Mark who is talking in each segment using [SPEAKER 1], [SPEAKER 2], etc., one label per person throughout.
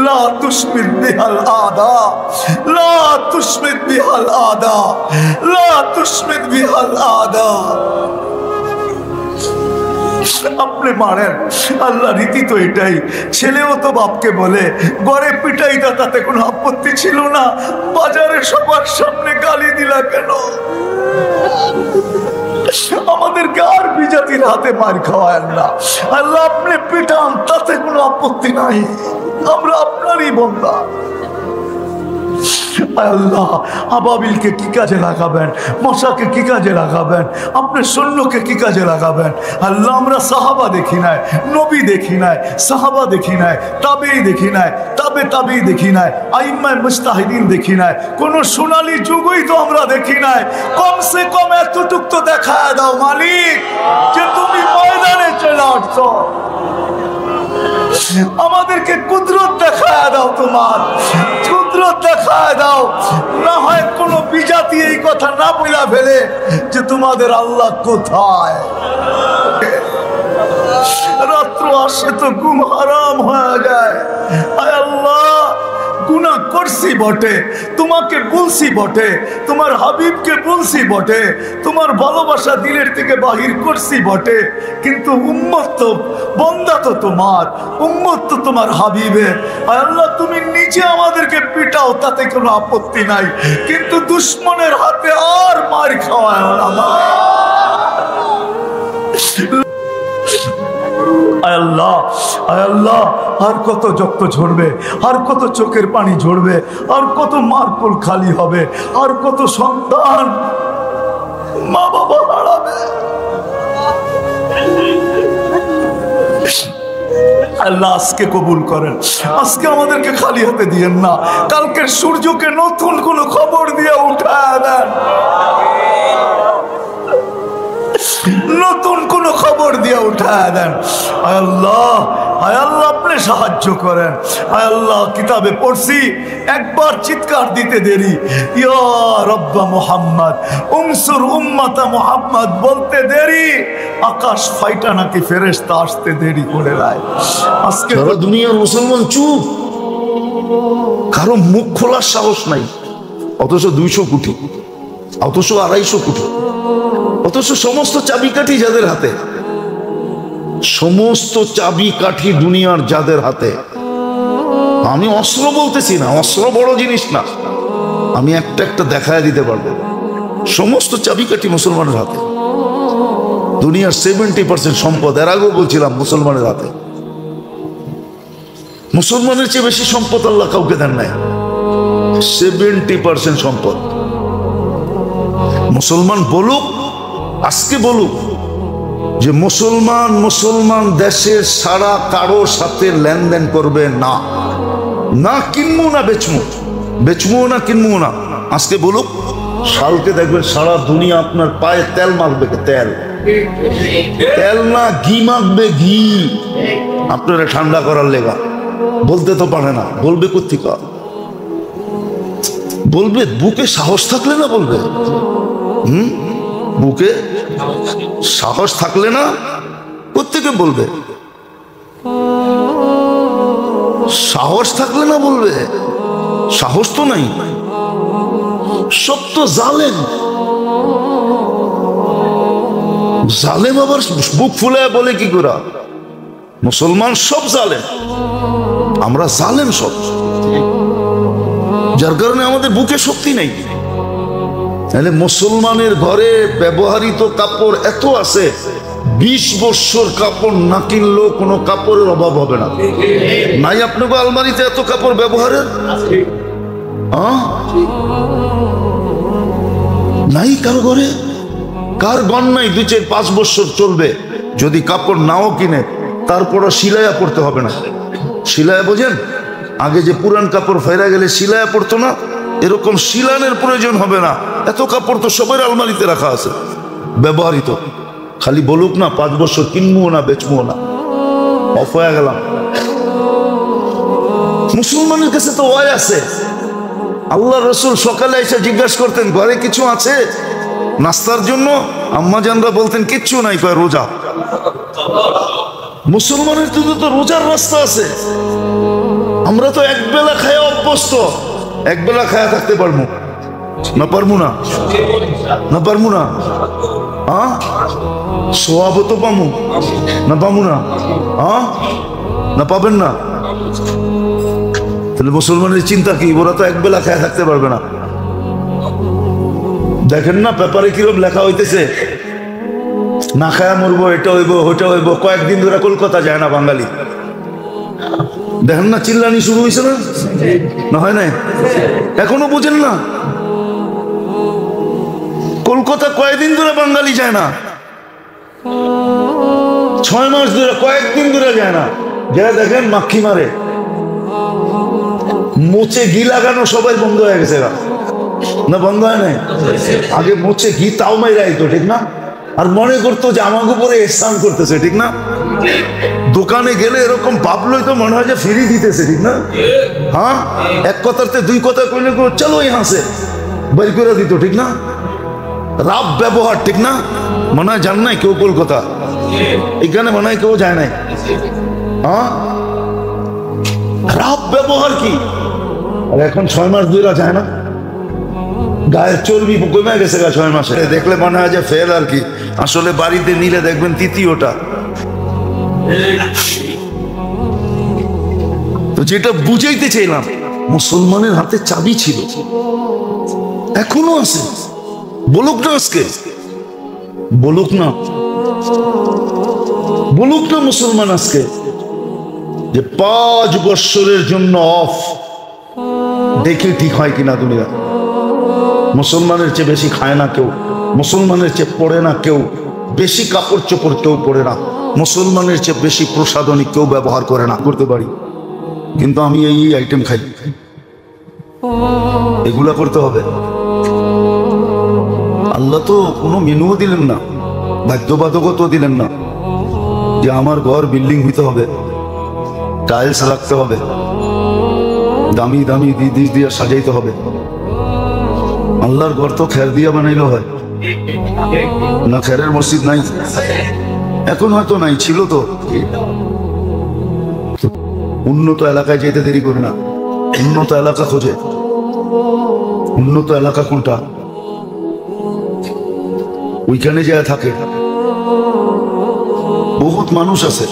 [SPEAKER 1] লা তুশমিত বিহাল আদা, লা তুশমিত বিহাল আদা, লা তুশমিত বিহাল আদা। আপনি মারেন, আল্লাহ রীতি তো এটাই। ছেলেও তো বাপকে বলে, ঘরে পিটাইতা তাতে কোনো আপত্তি ছিল না, বাজারে সবার সামনে গালি দিলা কেন? আমাদেরকে আর বিজাতির হাতে মার খাওয়ায় না, আল্লাহ আপনি পিটান, তাতে কোনো আপত্তি নাই, আমরা আপনারই বান্দা। আল্লাহ আবাবিলকে কি কাজে লাগাবেন, মশাকে কি কাজে লাগাবেন, আপনার সৈন্যকে কি কাজে লাগাবেন? আল্লাহ আমরা সাহাবা দেখি নাই, নবী দেখি নাই, সাহাবা দেখি নাই, তাবেই দেখি নাই, তাবেই দেখি নাই, আইম্মায়ে মুজতাহিদিন দেখি নাই, কোন সোনালী যুগই তো আমরা দেখি নাই। কমসে কম এতটুক তো দেখায় দাও মালিক যে তুমি ময়দানে চলে আসছো, আমাদেরকে কুদরত দেখায় দাও, তোমার কুদরত দেখায় দাও। না হয় কোন বিজাতি এই কথা না বইলা ফেলে যে তোমাদের আল্লাহ কোথায়। রাত্র আসে তো ঘুম হারাম হয়ে যায়। আয় আল্লাহ, গুনাহ করছি বটে, তোমাকে বলছি বটে, তোমার হাবিবকে বলছি বটে, তোমার ভালোবাসা দিলের থেকে বাহির করছি বটে, কিন্তু উম্মত তো বান্দা তো তোমার, উম্মত তো তোমার হাবিবের। আল্লাহ তুমি নিজে আমাদেরকে পিটাও, তাতে কোনো আপত্তি নাই, কিন্তু দুশ্মনের হাতে আর মার খাওয়ায় না। আয় আল্লাহ, আয় আল্লাহ, আর কত রক্ত ঝরবে, আর কত চোখের পানি ঝরবে, আর কত মারকুল খালি হবে, আর কত সন্তান মা বাবা হারাবে। আল্লাহ আজকে কবুল করেন, আজকে আমাদেরকে খালি হাতে দিয়েন না, কালকের সূর্যকে নতুন কোন খবর দিয়ে উঠায় দেন, নতুন কোন খবর দিয়ে উঠায় দেন। আয় আল্লাহ, আয় আল্লাহ আপনি সাহায্য করেন। আয় আল্লাহ কিতাবে পড়ছি, একবার চিৎকার দিতে দেরি, ইয়া রব্বা মুহাম্মদ উনসুর উম্মাতা মুহাম্মদ বলতে দেরি, আকাশ ফাইটা নাকি ফেরেশতা আসতে দেরি করে দেয়। আজকে
[SPEAKER 2] সারা দুনিয়ার মুসলমান চুপ, কারো মুখ খোলার সাহস নাই, অথচ 200 কোটি, অথচ 250 কোটি, অথচ সমস্ত চাবিকাঠি যাদের হাতে, সমস্ত চাবিকাঠি দুনিয়ার যাদের হাতে। আমি অস্ত্র বলতেছি না, অস্ত্র বড় জিনিস না, আমি একটা একটা দেখায় দিতে পারবো। সমস্ত চাবিকাঠি মুসলমানের হাতে, দুনিয়ার 70% সম্পদ, এর আগেও বলছিলাম, মুসলমানের হাতে। মুসলমানের চেয়ে বেশি সম্পদ আল্লাহ কাউকে দেন নাই। 70% সম্পদ। মুসলমান বলুক, আজকে বলুক যে মুসলমান দেশের সারা কারোর সাথে লেনদেন করবে না, না কিনবো না বেচবো না কিনবো না। আজকে বলুক, কালকে দেখবেন সারা দুনিয়া আপনার পায়ে তেল মাখবে, তেল না ঘি মাখবে, ঘি আপনারা ঠান্ডা করার লেগা। বলতে তো পারে না, বলবে কোত্থেকে? বলবে বুকে সাহস থাকলে না বলবে। বুকে সাহস থাকলে না কোত্থেকে বলবে? সাহস থাকলে না বলবে, সাহস তো নাই। সব তো জালেম, জালেম আবার বুক ফুলে বলে কি করে? মুসলমান সব জালেম, আমরা জালেম সব, যার কারণে আমাদের বুকে শক্তি নেই। তাহলে মুসলমানের ঘরে ব্যবহৃত কাপড় এত আছে, 20 বছর কাপড় না কিনলেও কোনো কাপড়ের অভাব হবে না। নাই আপনাকে আলমারিতে এত কাপড় ব্যবহারের? নাই কারো ঘরে, কার গণ নাই 2-4-5 বছর চলবে। যদি কাপড় নাও কিনে তারপরও সিলাইয়া পড়তে হবে না। সিলাইয়া বোঝেন? আগে যে পুরান কাপড় ফেরা গেলে সিলাইয়া পড়তো না, এরকম সিলানের প্রয়োজন হবে না। এত কাপড় তো সবার আলমারিতে রাখা আছে ব্যবহৃত। খালি বলুক না 5 বছর কিনবো না বেচবো না, অফ হয়ে গেলাম। মুসলমানের কাছে তো ওয়াই আছে। আল্লাহ রসুল সকালে এসে জিজ্ঞাসা করতেন ঘরে কিছু আছে নাস্তার জন্য? আম্মা জানরা বলতেন কিচ্ছু নাই, কয় রোজা। মুসলমানের তো রোজার রাস্তা আছে। আমরা তো একবেলা খায় অভ্যস্ত, একবেলা খায়া থাকতে পারবো না? পারবো না? না পারবো না? সোয়াব তো পামু না? পামু না? না পাবেন না? তাহলে মুসলমানের চিন্তা কি? ওরা তো একবেলা খায়া থাকতে পারবে না। দেখেন না পেপারে কিরকম লেখা হইতেছে, না খায়া মরবো, এটা হইব ওইটা হইব। কয়েকদিন ধরে কলকাতা যায় না বাঙালি, দেখেন না চিল্লানি শুরু হয়েছে না? না হয় নাই? এখনো বোঝেন না? কলকাতা কয়েকদিন ধরে বাঙালি যায় না, 6 মাস ধরে, কয়েকদিন ধরে যায় না। যারা দেখেন মাক্ষি মারে, মোচে ঘি লাগানো সবাই বন্ধ হয়ে গেছে না? বন্ধ হয় নাই? আগে মোচে ঘি তাও মাইরাই তো, ঠিক না? আর মনে করতো যে আমাকে উপরে স্নান করতেছে, ঠিক না? দোকানে গেলে এরকম ভাবলই তো মনে হয় যে ফ্রি দিতেছে, ঠিক না? হ্যাঁ, এক কথাতে দুই কথা কইলে চলো ইহা সে বের করে দিত, ঠিক না? রাব ব্যবহার, ঠিক না? মনে হয় জান নাই কেউ কলকাতা, এখানে মনে হয় কেউ যায় নাই। হ্যাঁ, রাব ব্যবহার কি? আর এখন 6 মাস ধরে যায় না, গায়ের চর্বি কমে গেছে 6 মাসে। দেখলে মনে হয় যে ফেল, আর কি আসলে বাড়িতে নিলে দেখবেন তৃতীয়টা। তো যেটা বুঝাইতে চাইলাম, মুসলমানের হাতে চাবি ছিল, এখনো আছে। বলুক না আজকে, বলুক না, বলুক না মুসলমান আজকে যে 5 বৎসরের জন্য অফ, দেখে ঠিক হয় কিনা দুনিয়া। মুসলমানের চেয়ে বেশি খায় না কেউ, মুসলমানের চেয়ে পড়ে না কেউ, বেশি কাপড় চোপড় কেউ পরে না, মুসলমানের চেয়ে বেশি প্রসাধনী কেউ ব্যবহার করে না। করতে পারি, কিন্তু আমি এই আইটেম খাই, এগুলা করতে হবে। আল্লাহ তো কোনো মেনুও দিলেন না, বাধ্যবাধকতা দিলেন না যে আমার ঘর বিল্ডিং হইতে হবে, টাইলস রাখতে হবে, দামি দামি দিস দিয়ে সাজাইতে হবে। আল্লাহর ঘর তো খের দিয়া বানাইলে হয় না? খেরের মসজিদ নাই এখন, হয়তো নাই, ছিল তো। উন্নত এলাকায় যেতে দেরি করে না, উন্নত এলাকা খোঁজে। উন্নত এলাকা কোনটা? ওইখানে যায় থাকে। বহুত মানুষ আছে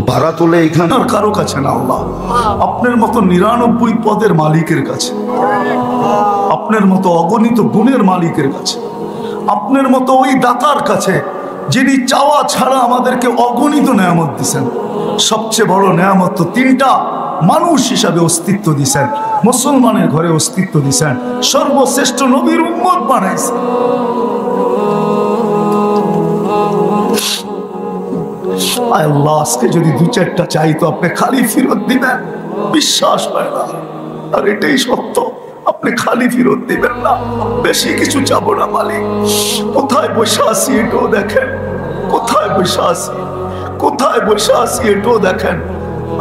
[SPEAKER 2] ভাড়া তোলে এখানে,
[SPEAKER 1] আর কারো কাছে না। আল্লাহ আপনার মতো 99 পদের মালিকের কাছে, আপনার মতো অগণিত গুণের মালিকের কাছে, আপনার মতো ওই দাতার কাছে যিনি চাওয়া ছাড়া আমাদেরকে অগণিত নেয়ামত দিছেন। সবচেয়ে বড় নেয়ামত তো 3টা, মানুষ হিসাবে অস্তিত্ব দিছেন, মুসলমানের ঘরে অস্তিত্ব দিছেন, সর্বশ্রেষ্ঠ নবীর উম্মত বানাইছেন। আল্লাহ আজকে যদি 2-4টা চাই তো আপনি খালি ফেরত দিবেন, বিশ্বাস হয় না। আর এটাই সত্য, আপনি খালি ফেরত দিবেন না। বেশি কিছু চাবো না মালিক। কোথায় বসে আছি এটাও দেখেন, কোথায় বসে আছি, কোথায় বসে আছি এটাও দেখেন।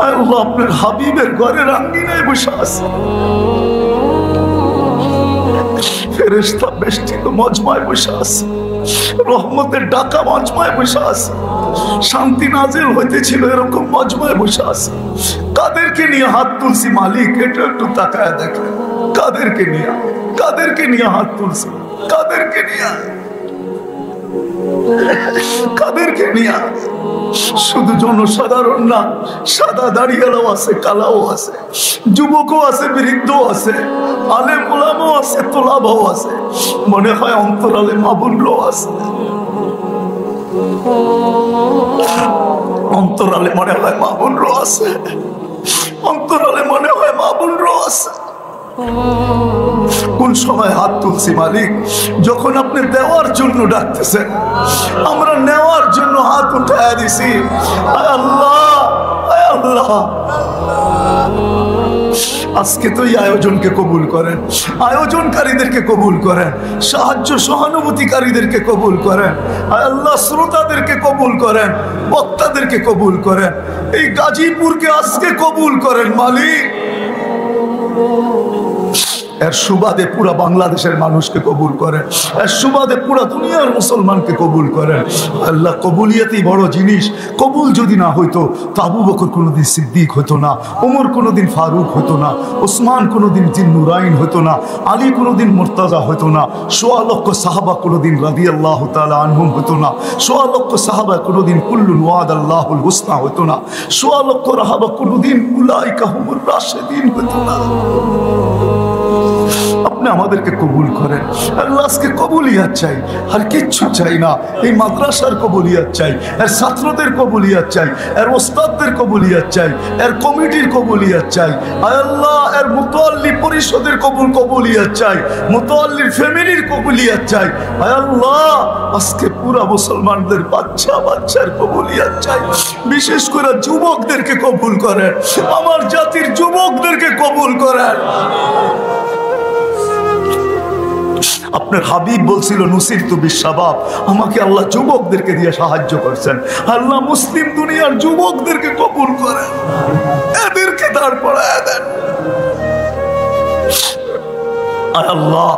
[SPEAKER 1] আল্লাহ আপনার হাবিবের ঘরের আঙ্গিনায় বসে আছি, ফেরেশতা বেষ্টিত মজমায় বসে আছে, রহমতের ডাকা মজমায় বসে আছে, শান্তি নাজিল হইতেছিল এরকম মজমায় বসে আছে। কাদেরকে নিয়ে হাত তুলছি মালিক, এটা একটু তাকায় দেখেন। কাদেরকে নিয়ে, কাদেরকে নিয়ে হাত তুলছি, কাদেরকে নিয়ে, কাদেরকে নিয়ে? শুধু জনসাধারণ না, সাদা দাড়িয়ালাও আছে, কালাও আছে, যুবকও আছে, বৃদ্ধও আছে, আলেম ওলামাও আছে, তোলাবাও আছে, মনে হয় অন্তরালে মাবুনরাও আছে, অন্তরালে মনে হয় মাবুনরাও আছে, অন্তরালে মনে হয় মাবুনরাও আছে। কোন সময় হাত তুলছি মালিক? যখন আপনি দেওয়ার জন্য ডাকতেছেন, আমরা নেওয়ার জন্য হাত উঠায় দিছি। আয় আল্লাহ, আয় আল্লাহ, আজকে তো এই আয়োজনকে কবুল করেন, আয়োজনকারীদেরকে কবুল করেন, সাহায্য সহানুভূতিকারীদেরকে কবুল করেন। আয় আল্লাহ শ্রোতাদেরকে কবুল করেন, বক্তাদেরকে কবুল করেন, এই গাজীপুরকে আজকে কবুল করেন মালিক। এর সুবাদে পুরা বাংলাদেশের মানুষকে কবুল করেন, এর সুবাদে পুরা দুনিয়ার মুসলমানকে কবুল করেন। আল্লাহ কবুলিয়াতেই বড় জিনিস। কবুল যদি না হইতো তো আবু বকর কোনোদিন সিদ্দিক হতো না, ওমর কোনোদিন ফারুক হতো না, ওসমান কোনোদিন জিন্নুরাইন হতো না, আলী কোনোদিন মুর্তাজা হতো না, সোয়া লক্ষ সাহাবা কোনোদিন রাদিয়াল্লাহু তাআলা আনহুম হতো না, সোয়া লক্ষ সাহাবা কোনোদিন কুল্লুন ওয়াদ আল্লাহুল হুসনা হতো না, সোয়া লক্ষ রাহাবা কোনোদিন উলাইকা হুমুর রাশিদিন হতো না। আপনি আমাদেরকে কবুল করেন আল্লাহ। আজকে কবুলিয়াত চাই, আর কিচ্ছু চাই না। এই মাদ্রাসার কবুলিয়াত চাই, এর ছাত্রদের কবুলিয়াত চাই, এর ওস্তাদদের কবুলিয়াত চাই, এর কমিটির কবুলিয়াত চাই। আয় আল্লাহ, এর মুতাল্লি পরিষদের কবুলিয়াত চাই, মুতাল্লির ফ্যামিলির কবুলিয়াত চাই। আয় আল্লাহ, আজকে পুরা মুসলমানদের বাচ্চার কবুলিয়াত চাই। বিশেষ করে যুবকদেরকে কবুল করেন, আমার জাতির যুবকদেরকে কবুল করেন। আপনার হাবিব বলছিল নুসিরতু বিশাবাব, আমাকে আল্লাহ যুবকদেরকে দিয়ে সাহায্য করছেন। আল্লাহ মুসলিম দুনিয়ার যুবকদেরকে কবুল করেন, এদেরকে দাঁড় করায় দেন। আল্লাহ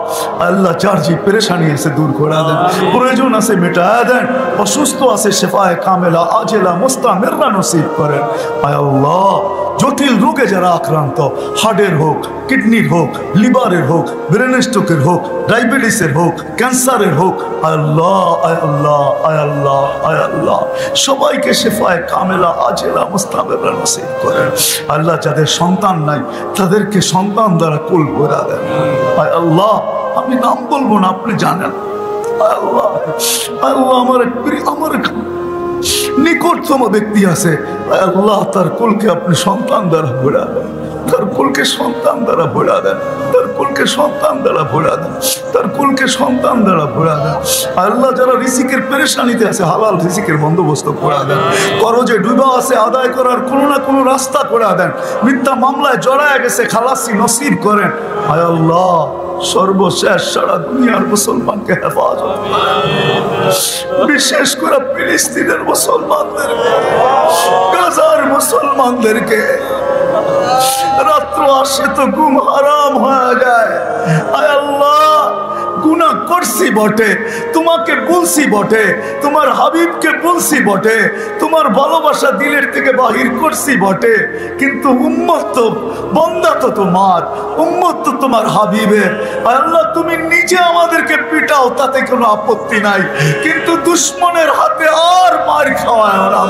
[SPEAKER 1] আল্লাহ যার যে পেরেশানি আছে দূর করে দেন, প্রয়োজন আছে মেটায় দেন, অসুস্থ আছে শেফায়ে কামেলা আজেলা মুস্তামিররা নসিব করেন। আয় আল্লাহ, জটিল রোগে যারা আক্রান্ত, হার্টের হোক, কিডনির হোক, লিভারের হোক, ব্রেন স্ট্রোকের হোক, ডায়াবেটিসের হোক, ক্যান্সারের হোক, আয় আল্লাহ আয় আল্লাহ আয় আল্লাহ আয় আল্লাহ, সবাইকে শেফায়ে কামেলা আজেলা মুস্তামিররা নসিব করেন। আল্লাহ যাদের সন্তান নাই তাদেরকে সন্তান দ্বারা কুল করে দেন। আয় আল্লাহ, আমি নাম বলবো না, আপনি জানেন। আল্লাহ আল্লাহ, আমার নিকটতম ব্যক্তি আছে, আল্লাহ তার কুলকে আপনি সন্তান দ্বারা ভরা দেন, তার কুলকে সন্তান দ্বারা ভরা দেন, তার কুলকে সন্তান দ্বারা ভরা দেন, তার কুলকে সন্তান দ্বারা ভরা দেন। আল্লাহ যারা রিজিকের পেরেশানিতে আছে হালাল রিজিকের বন্দোবস্ত করে দেন, করজে ডুবা আছে আদায় করার কোনো না কোনো রাস্তা করে দেন, মিথ্যা মামলায় জড়ায় গেছে খালাসি নসিব করেন। আয় আল্লাহ, সর্বশেষ সারা দুনিয়ার মুসলমানকে হেফাজত করেন, বিশেষ করে ফিলিস্তিনের মুসলমানদেরকে, গাজার মুসলমানদেরকে। রাত্র আসে তো ঘুম হারাম হয়ে যায়। আয় আল্লাহ, গুনাহ করছি বটে, তোমাকে বলছি বটে, তোমার হাবিবকে বলছি বটে, তোমার ভালোবাসা দিলের থেকে বাহির করছি বটে, কিন্তু উম্মত তো বান্দা তো তোমার, উম্মত তো তোমার হাবিবের। আল্লাহ, তুমি নিজে আমাদেরকে পিটাও, তাতে কোনো আপত্তি নাই, কিন্তু দুশ্মনের হাতে আর মার খাওয়ায় না।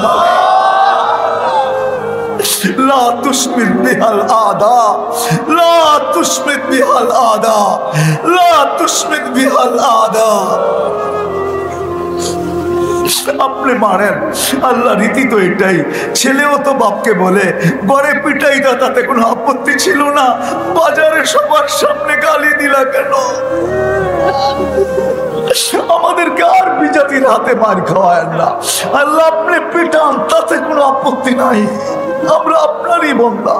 [SPEAKER 1] লা তুশমিত বিহাল আদা, লা তুশমিত বিহাল আদা, লা তুশমিত বিহাল আদা। আপনি মারেন, আল্লাহ রীতি তো এটাই। ছেলেও তো বাপকে বলে গড়ে পিটাই দা, তাতে কোনো আপত্তি ছিল না, বাজারে সবার সামনে গালি দিলা কেন? আমাদেরকে আর বিজাতির হাতে মার খাওয়ায় না। আল্লাহ, আপনি পিটান, তাতে কোনো আপত্তি নাই, আমরা আপনারই বান্দা।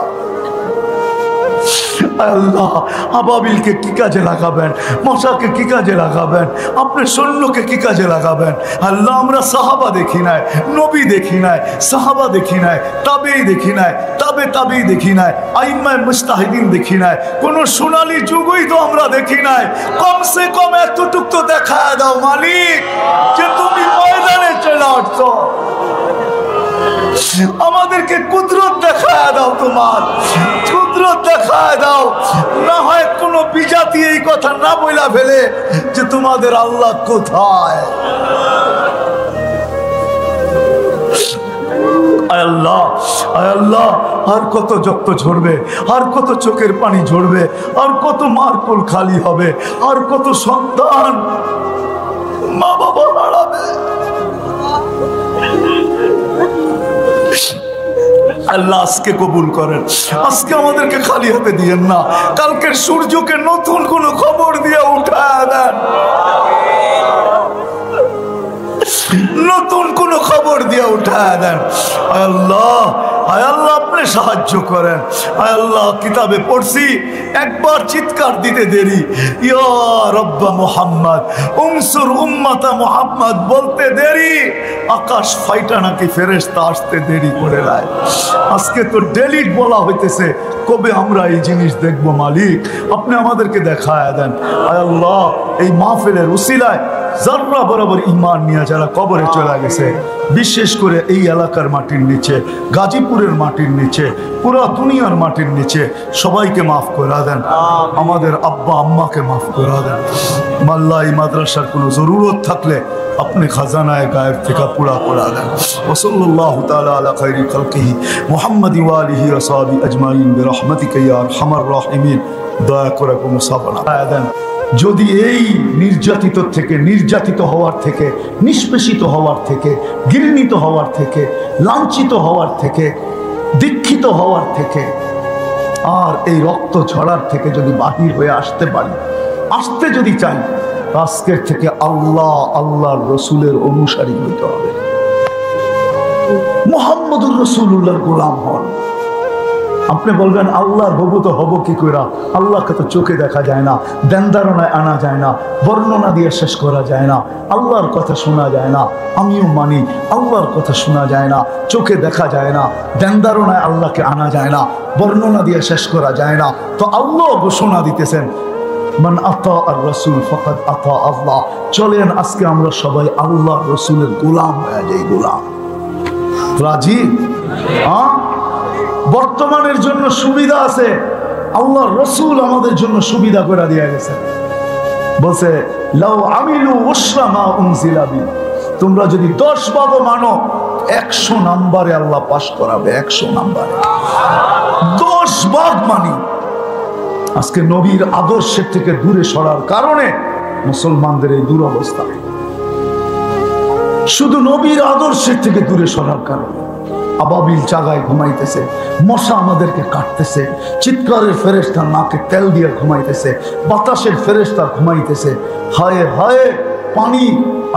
[SPEAKER 1] আল্লাহ, আবাবিলকে কি কাজে লাগাবেন, মশাকে কি কাজে লাগাবেন, আপনার সৈন্যকে কি কাজে লাগাবেন। আল্লাহ, আমরা সাহাবা দেখি নাই, নবী দেখি নাই, সাহাবা দেখি নাই, তাবেই দেখি নাই, তাবেই দেখি নাই, আইম্মায়ে মুজতাহিদিন দেখি নাই, কোন সোনালী যুগই তো আমরা দেখি নাই। কমসে কম এতটুক তো দেখা দাও মালিক, যে তুমি ময়দানে চলে আসছো, আমাদেরকে কুদরত দেখায় দাও, তোমার কুদরত দেখায় দাও। না হয় কোন বিজাতি এই কথা না বইলা ফেলে যে তোমাদের আল্লাহ কোথায়। আয় আল্লাহ, আয় আল্লাহ, আর কত রক্ত ঝরবে, আর কত চোখের পানি ঝরবে, আর কত মার কোল খালি হবে, আর কত সন্তান মা বাবা হারাবে। আল্লাহ, আজকে কবুল করেন, আজকে আমাদেরকে খালি হাতে দিয়েন না, কালকের সূর্যকে নতুন কোন খবর দিয়ে উঠায় দেন। নতুন কোন খবর দিয়ে উঠায় দেন। আয় আল্লাহ, আয় আল্লাহ আপনি সাহায্য করেন। আয় আল্লাহ কিতাবে পড়ছি একবার চিৎকার দিতে দেরি, ইয়া রব্বা মুহাম্মদ উনসুর উম্মাতা মুহাম্মদ বলতে দেরি, আকাশ ফাইটা নাকি ফেরেশতা আসতে দেরি করে দেয়। আজকে তো ডেলিট বলা হইতেছে, কবে আমরা এই জিনিস দেখব মালিক? আপনি আমাদেরকে দেখায় দেন। আয় আল্লাহ এই মাহফিলের উসিলায় যারা বরাবর ঈমান নিয়ে যারা কবরে চলে গেছে, বিশেষ করে এই এলাকার মাটির নিচে, গাজীপুরের মাটির নিচে, পুরো দুনিয়ার মাটির নিচে সবাইকে মাফ করে দেন। আমাদের আব্বা আম্মাকে মাফ করে দেন। মাল্লা এই মাদ্রাসার কোনো জরুরত থাকলে अपने खजानाए गायब থেকে পুরা করে দেন। ওয়াসাল্লাল্লাহু তাআলা আলা খায়রি খালকিহি মুহাম্মাদি ওয়া আলিহি ওয়া সাহবি আজমাইন বিরহমাতিকা ইয়া আরহামার রাহিমিন। দয়া করে কোনো সাবনা দেন। যদি এই নির্যাতিত থেকে, নির্যাতিত হওয়ার থেকে, নিষ্পেষিত হওয়ার থেকে, ঘৃণিত হওয়ার থেকে, লাঞ্ছিত হওয়ার থেকে, দীক্ষিত হওয়ার থেকে আর এই রক্ত ঝরার থেকে যদি বাহির হয়ে আসতে পারি, আসতে যদি চাই, আজকের থেকে আল্লাহ আল্লাহর রসুলের অনুসারী হইতে হবে। মুহাম্মদুর রাসূলুল্লাহর গোলাম হন। আপনি বলবেন আল্লাহর হবু তো হব কি করে? আল্লাহকে তো চোখে দেখা যায় না, ধ্যান ধারণায় আনা যায় না, বর্ণনা দিয়ে শেষ করা যায় না, আল্লাহর কথা শোনা যায় না। আমিও মানি আল্লাহর কথা শোনা যায় না, চোখে দেখা যায় না, ধ্যান ধারণায় আল্লাহকে আনা যায় না, বর্ণনা দিয়ে শেষ করা যায় না। তো আল্লাহ ঘোষণা দিতেছেন মান আতা আর রাসূল ফাকাদ আতা আল্লাহ। চলেন আজকে আমরা সবাই আল্লাহর রাসূলের গোলাম হয়ে যাই। গোলাম রাজি? হ্যাঁ, বর্তমানের জন্য সুবিধা আছে, আল্লাহর রাসূল আমাদের জন্য সুবিধা করে দিয়ে গেছে। বলছে লাউ আমিলু উশরা মা উনজিলা বি, তোমরা যদি 10 ভাগ মানো 100 নম্বরে আল্লাহ পাস করাবে। 100 নম্বরে 10 ভাগ মানি। আজকে নবীর আদর্শের থেকে দূরে সরার কারণে মুসলমানদের এই দুরবস্থা। শুধু নবীর আদর্শের থেকে দূরে সরার কারণে আবাবিল জায়গায় ঘুমাইতেছে, মশা আমাদেরকে কাটতেছে, চিৎকারের ফেরেশতা নাকে তেল দিয়ে ঘুমাইতেছে, বাতাসের ফেরেশতা ঘুমাইতেছে। হায় হায়, পানি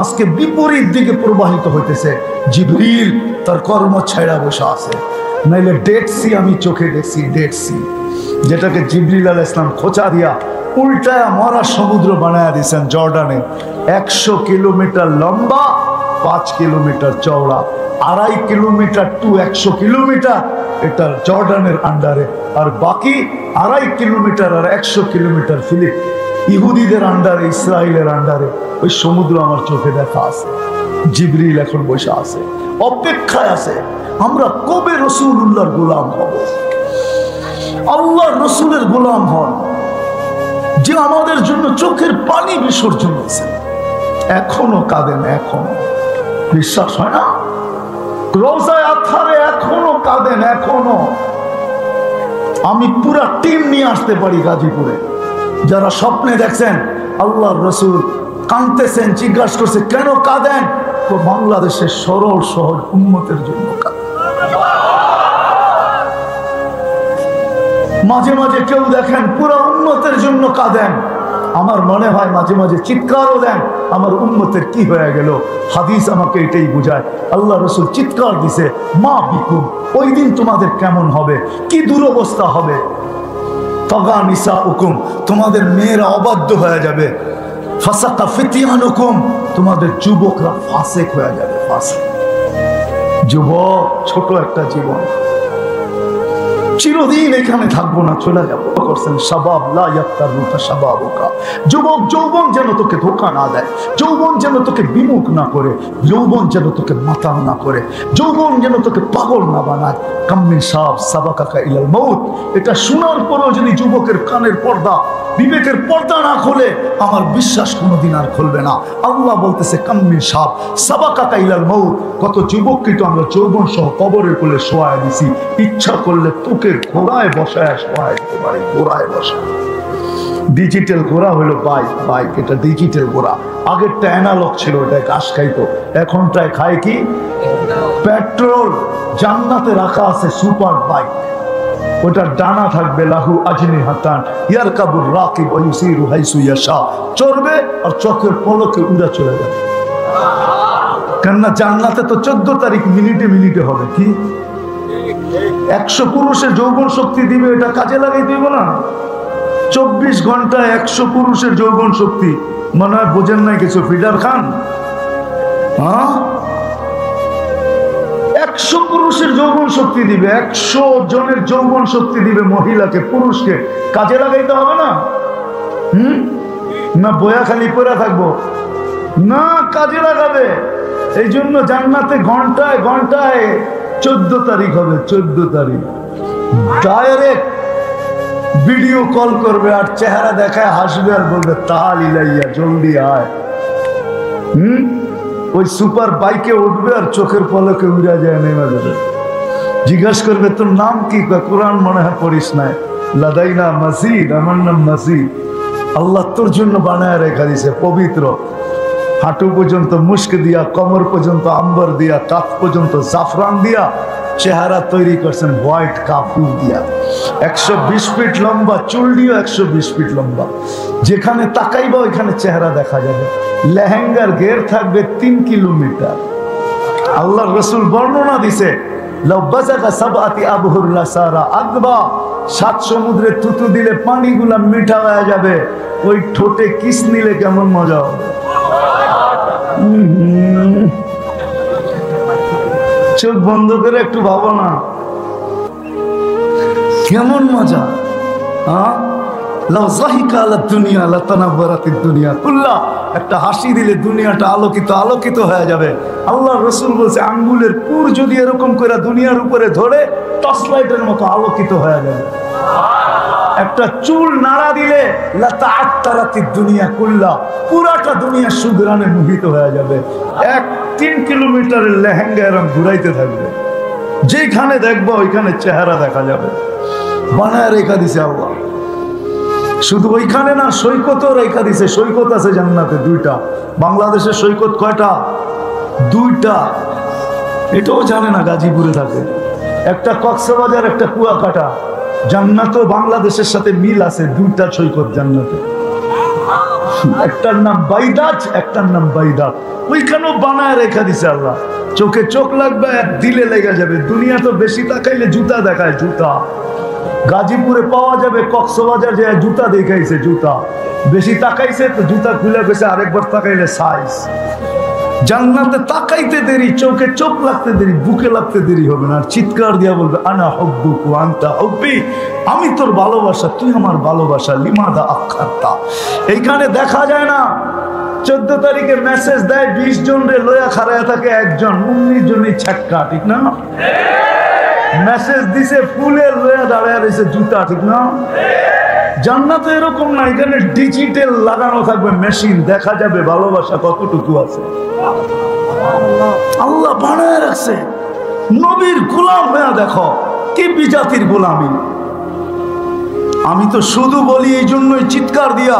[SPEAKER 1] আজকে বিপরীত দিকে প্রবাহিত হইতেছে। জিবরিল তার কর্ম ছাইড়া বসে আছে। নাইলে ডেড সি আমি চোখে দেখছি, ডেড সি, যেটাকে জিবরিল আলাইহিস সালাম খোঁচা দিয়া উল্টায়া মরা সমুদ্র বানায়া দিয়েছেন জর্ডানে। 100 কিলোমিটার লম্বা, 5 কিলোমিটার চওড়া, 2.5 কিলোমিটার টু 100 কিলোমিটার এটা জর্ডানের আন্ডারে, আর বাকি 2.5 কিলোমিটার আর 100 কিলোমিটার ফিলিপ ইহুদিদের আন্ডারে, ইসরায়েলের আন্ডারে। ওই সমুদ্র আমার চোখে দেখা আছে। জিবরিল এখন বসে আছে, অপেক্ষায় আছে আমরা কবে রাসূলুল্লাহর গোলাম হব। আল্লাহর রাসূলের গোলাম হন, যে আমাদের জন্য চোখের পানি বিসর্জন হয়েছে। এখনো কাঁদেন, এখনো বিশ্বাস হয় না? রোজায় আথারে এখনো কাঁদেন, এখনো। আমি পুরা টিম নিয়ে আসতে পারি গাজীপুরে, যারা স্বপ্নে দেখছেন আল্লাহর রাসূল কাঁদতেছেন, জিজ্ঞাসা করছে কেন কাঁদেন? তো বাংলাদেশের সরল সহজ উম্মতের জন্য কাঁদেন। মাঝে মাঝে কেউ দেখেন পুরো উম্মতের জন্য কাঁদেন। আমার মনে হয় মাঝে মাঝে চিৎকারও দেন, আমার উম্মতের কি হয়ে গেল। হাদিস আমাকে এটাই বুঝায়। আল্লাহ রাসূল চিৎকার দিছে, মা বিকুম, ওই দিন তোমাদের কেমন হবে, কি দুরবস্থা হবে। তাগা নিসাউকুম, তোমাদের মেয়েরা অবাধ্য হয়ে যাবে। ফাসাকা ফিতিয়ানুকুম, তোমাদের যুবকরা ফাসেক হয়ে যাবে। ফাসেক যুবক, ছোট একটা জীবন, চিরদিন এখানে থাকবো না, চলে যাবো। করছেন শাবাব লা ইয়াক্তারুকা শাবাবুকা, যুবক যৌবন যেন তোকে ধোঁকা না দেয়, যৌবন যেন তোকে বিমুখ না করে, যৌবন যেন তোকে মাতাল না করে, যৌবন যেন তোকে পাগল না বানায়। কাম্মিন শাব সাবাকাকা ইলাল মউত, এটা শোনার পরেও যদি যুবকের কানের পর্দা, বিবেকের পর্দা না খোলে, আমার বিশ্বাস কোনোদিন আর খুলবে না। আল্লাহ বলতেছে কাম্মিন শাব সাবাকাকা ইলাল মউত, কত যুবককে তো আমরা যৌবন সহ কবরের কোলে শোয়ায় দিছি। ইচ্ছা করলে তোকে ঘোড়ায় বসায় শোয়ায় দিতে পারে, ঘোড়ায় বসা। ডিজিটাল ঘোড়া হলো বাইক, এটা ডিজিটাল ঘোড়া। আগেরটা অ্যানালগ ছিল, এটা ঘাস খাইতো, এখনটায় খায় কি পেট্রোল। জান্নাতে রাখা আছে সুপার বাইক, ওটার ডানা থাকবে লাহু আজনিহাতান ইয়ারকাবুর রাকিব ওয়া ইউসিরু হাইসু ইয়াশা, চড়বে আর চোখের পলকে উড়া চলে যাবে। কেননা জান্নাতে তো 14 তারিখ মিনিটে মিনিটে হবে। কি 100 পুরুষের যৌবন শক্তি দিবে, এটা কাজে লাগাই দিব না? 24 ঘন্টায় 100 পুরুষের যৌবন শক্তি, মনে হয় বোঝেন নাই কিছু ফিডার খান? 100 পুরুষের যৌবন শক্তি দিবে, 100 জনের যৌবন শক্তি দিবে মহিলাকে, পুরুষকে। কাজে লাগাইতে হবে না? না বয়া খালি পড়ে থাকবো? না, কাজে লাগাবে। এই জন্য জান্নাতে ঘন্টায় ঘন্টায় 14 তারিখ হবে। 14 তারিখ ডাইরেক্ট ভিডিও কল করবে আর চেহারা দেখায় হাসবে আর বলবে তাল ইলাইয়া, জলদি আয়। ওই সুপার বাইকে উঠবে আর চোখের পলকে উড়া যায় নেমে যাবে। জিজ্ঞাসা করবে তোর নাম কি? কোরআন মনে হয় পড়িস নাই। লাদাইনা মাসিদ, আমার নাম মাসিদ। আল্লাহ তোর জন্য বানায় রেখা দিছে পবিত্র। হাঁটু পর্যন্ত মুস্ক দিয়া, কমর পর্যন্ত আম্বর দিয়া, কাপ পর্যন্ত জাফরান দিয়া চেহারা তৈরি করছেন হোয়াইট কাপড় দিয়া। 120 ফিট লম্বা, চুল দিয়েও 120 ফিট লম্বা। যেখানে তাকাইবা ওইখানে চেহারা দেখা যাবে। লেহেঙ্গার ঘের থাকবে 3 কিলোমিটার। আল্লাহ রসুল বর্ণনা দিছে, 7 সমুদ্রে থুতু দিলে পানিগুলা মিঠা হয়ে যাবে। ওই ঠোঁটে কিস নিলে কেমন মজা হবে। চোখ বন্ধ করে একটু ভাবো না, কেমন মজা। একটা হাসি দিলে দুনিয়াটা আলোকিত আলোকিত হয়ে যাবে। আল্লাহ রসুল বলছে আঙ্গুলের পুর যদি এরকম করে দুনিয়ার উপরে ধরে টর্চ লাইটের মতো আলোকিত হয়ে যাবে। একটা চুল নাড়া দিলে দুনিয়া কুল্লা, পুরাটা দুনিয়া সুগ্রানে মোহিত হয়ে যাবে। 3 কিলোমিটারের লেহেঙ্গা এরকম ঘুরাইতে থাকবে, যেখানে দেখবো ওইখানে চেহারা দেখা যাবে। বানায় রেখা দিছে আল্লাহ। শুধু ওইখানে না, সৈকতও রেখা দিছে। সৈকত আছে জান্নাতে 2টা। বাংলাদেশের সৈকত কয়টা? 2টা। এটাও জানে না, গাজীপুরে থাকে। একটা কক্সবাজার, একটা কুয়াকাটা। জান্নাতও বাংলাদেশের সাথে মিল আছে। 2টা সৈকত জান্নাতে। একটার নাম বাইদাত, একটার নাম বাইদাত। ওইখানেও বানায় রেখা দিছে আল্লাহ। চোখে চোখ লাগবে, এক দিলে লেগে যাবে। দুনিয়া তো বেশি তাকাইলে জুতা দেখায়, জুতা। গাজীপুরে পাওয়া যাবে, কক্সবাজার যে জুতা দেখাইছে, জুতা। বেশি তাকাইছে তো জুতা খুলে গেছে, আরেকবার তাকাইলে সাইজ। জান্নাতে তাকাইতে দেরি, চোখে চোখ লাগতে দেরি, বুকে লাগতে দেরি হবে না। আর চিৎকার দিয়া বলবে আনা হুব্বুক ওয়া আনতা হুব্বি, আমি তোর ভালোবাসা, তুই আমার ভালোবাসা। লিমাদা আখারতা। এইখানে দেখা যায় না। 14 তারিখে মেসেজ দেয় 20 জন রে লয়া খাড়ায় থাকে একজন, 19 জনই ছ্যাক্কা, ঠিক না? মেসেজ দিছে ফুলের লয়া দাঁড়ায় রয়েছে জুতা, ঠিক না? জান্নাতে এরকম না, এখানে ডিজিটাল লাগানো থাকবে মেশিন, দেখা যাবে ভালোবাসা কতটুকু আছে। আল্লাহ বানায় রাখছে। নবীর গোলাম হয়ে দেখো কি বিজাতির গোলামি। আমি তো শুধু বলি এই জন্যই চিৎকার দিয়া,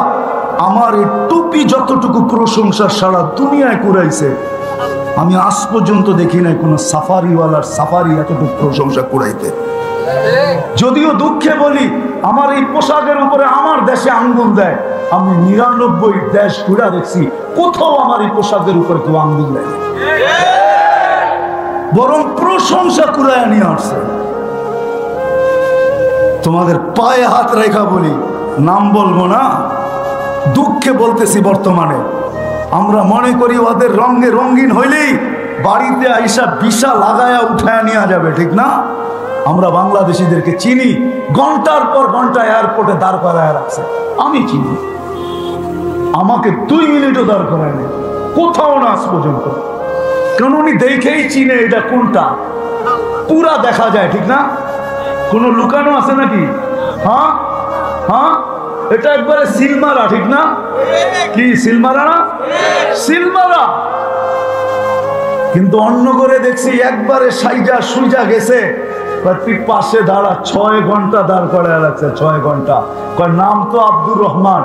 [SPEAKER 1] আমার এই টুপি যতটুকু প্রশংসা সারা দুনিয়ায় কুড়াইছে, আমি আজ পর্যন্ত দেখি নাই কোন সাফারিওয়ালার সাফারি এতটুকু প্রশংসা কুড়াইতে। যদিও দুঃখে বলি, আমার এই পোশাকের উপরে আমার দেশে আঙ্গুল দেয়। আমি 99 দেশ ঘুরা দেখছি, কোথাও আমার এই পোশাকের উপরে কেউ আঙ্গুল দেয়, বরং প্রশংসা কুড়ায় নিয়ে আসছে। তোমাদের পায়ে হাত রেখা বলি, নাম বলবো না, দুঃখে বলতেছি। বর্তমানে আমরা মনে করি ওদের রঙে রঙিন হইলেই বাড়িতে আইসা বিশা লাগায়া উঠায় নেওয়া যাবে, ঠিক না? আমরা বাংলাদেশিদেরকে চিনি, ঘন্টার পর ঘন্টা এয়ারপোর্টে দাঁড় করায় রাখছে। আমি চিনি, আমাকে 2 মিনিটও দাঁড় করায় নেই, কোথাও না আজ পর্যন্ত। কারণ উনি দেখেই চিনে এটা কোনটা, পুরা দেখা যায়, ঠিক না? কোনো লুকানো আছে নাকি? হ্যাঁ হ্যাঁ, এটা একবারে সিলমারা, ঠিক না? কি সিলমারা না? সিলমারা। কিন্তু অন্য করে দেখছি একবারে সাইজা সুইজা গেছে, তুই পাশে দাঁড়া। 6 ঘন্টা দাঁড় করায় রাখছে, 6 ঘন্টা। নাম তো আব্দুর রহমান,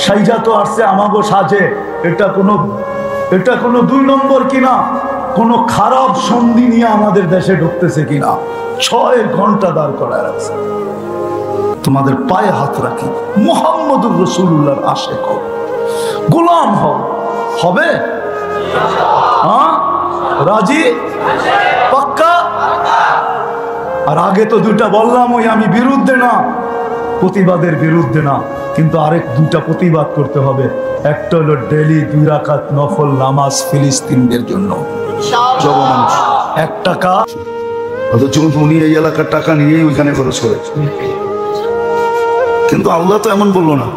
[SPEAKER 1] সাইজা তো আসছে আমাগো সাজে। এটা কোনো 2 নম্বর কিনা, কোনো খারাপ সন্ধি নিয়ে আমাদের দেশে ঢুকতেছে কিনা। 6 ঘন্টা দাঁড় করায় রাখছে। তোমাদের পায়ে হাত রাখি, মুহাম্মদুর রাসূলুল্লাহর আশিক হও, গোলাম হও। হবে? হ্যাঁ, রাজি? পাক্কা? আর আগে তো দুটা বললাম, ওই আমি বিরুদ্ধে না, প্রতিবাদের বিরুদ্ধে না, কিন্তু আরেক দুটা প্রতিবাদ করতে হবে। একটা হলো ডেলি 2 রাকাত নফল নামাজ ফিলিস্তিনদের জন্য, জনমানুষ 1 টাকা,
[SPEAKER 2] অথচ উনি এই এলাকার টাকা নিয়েই ওইখানে খরচ করে। কিন্তু আল্লাহ তো এমন বললো না,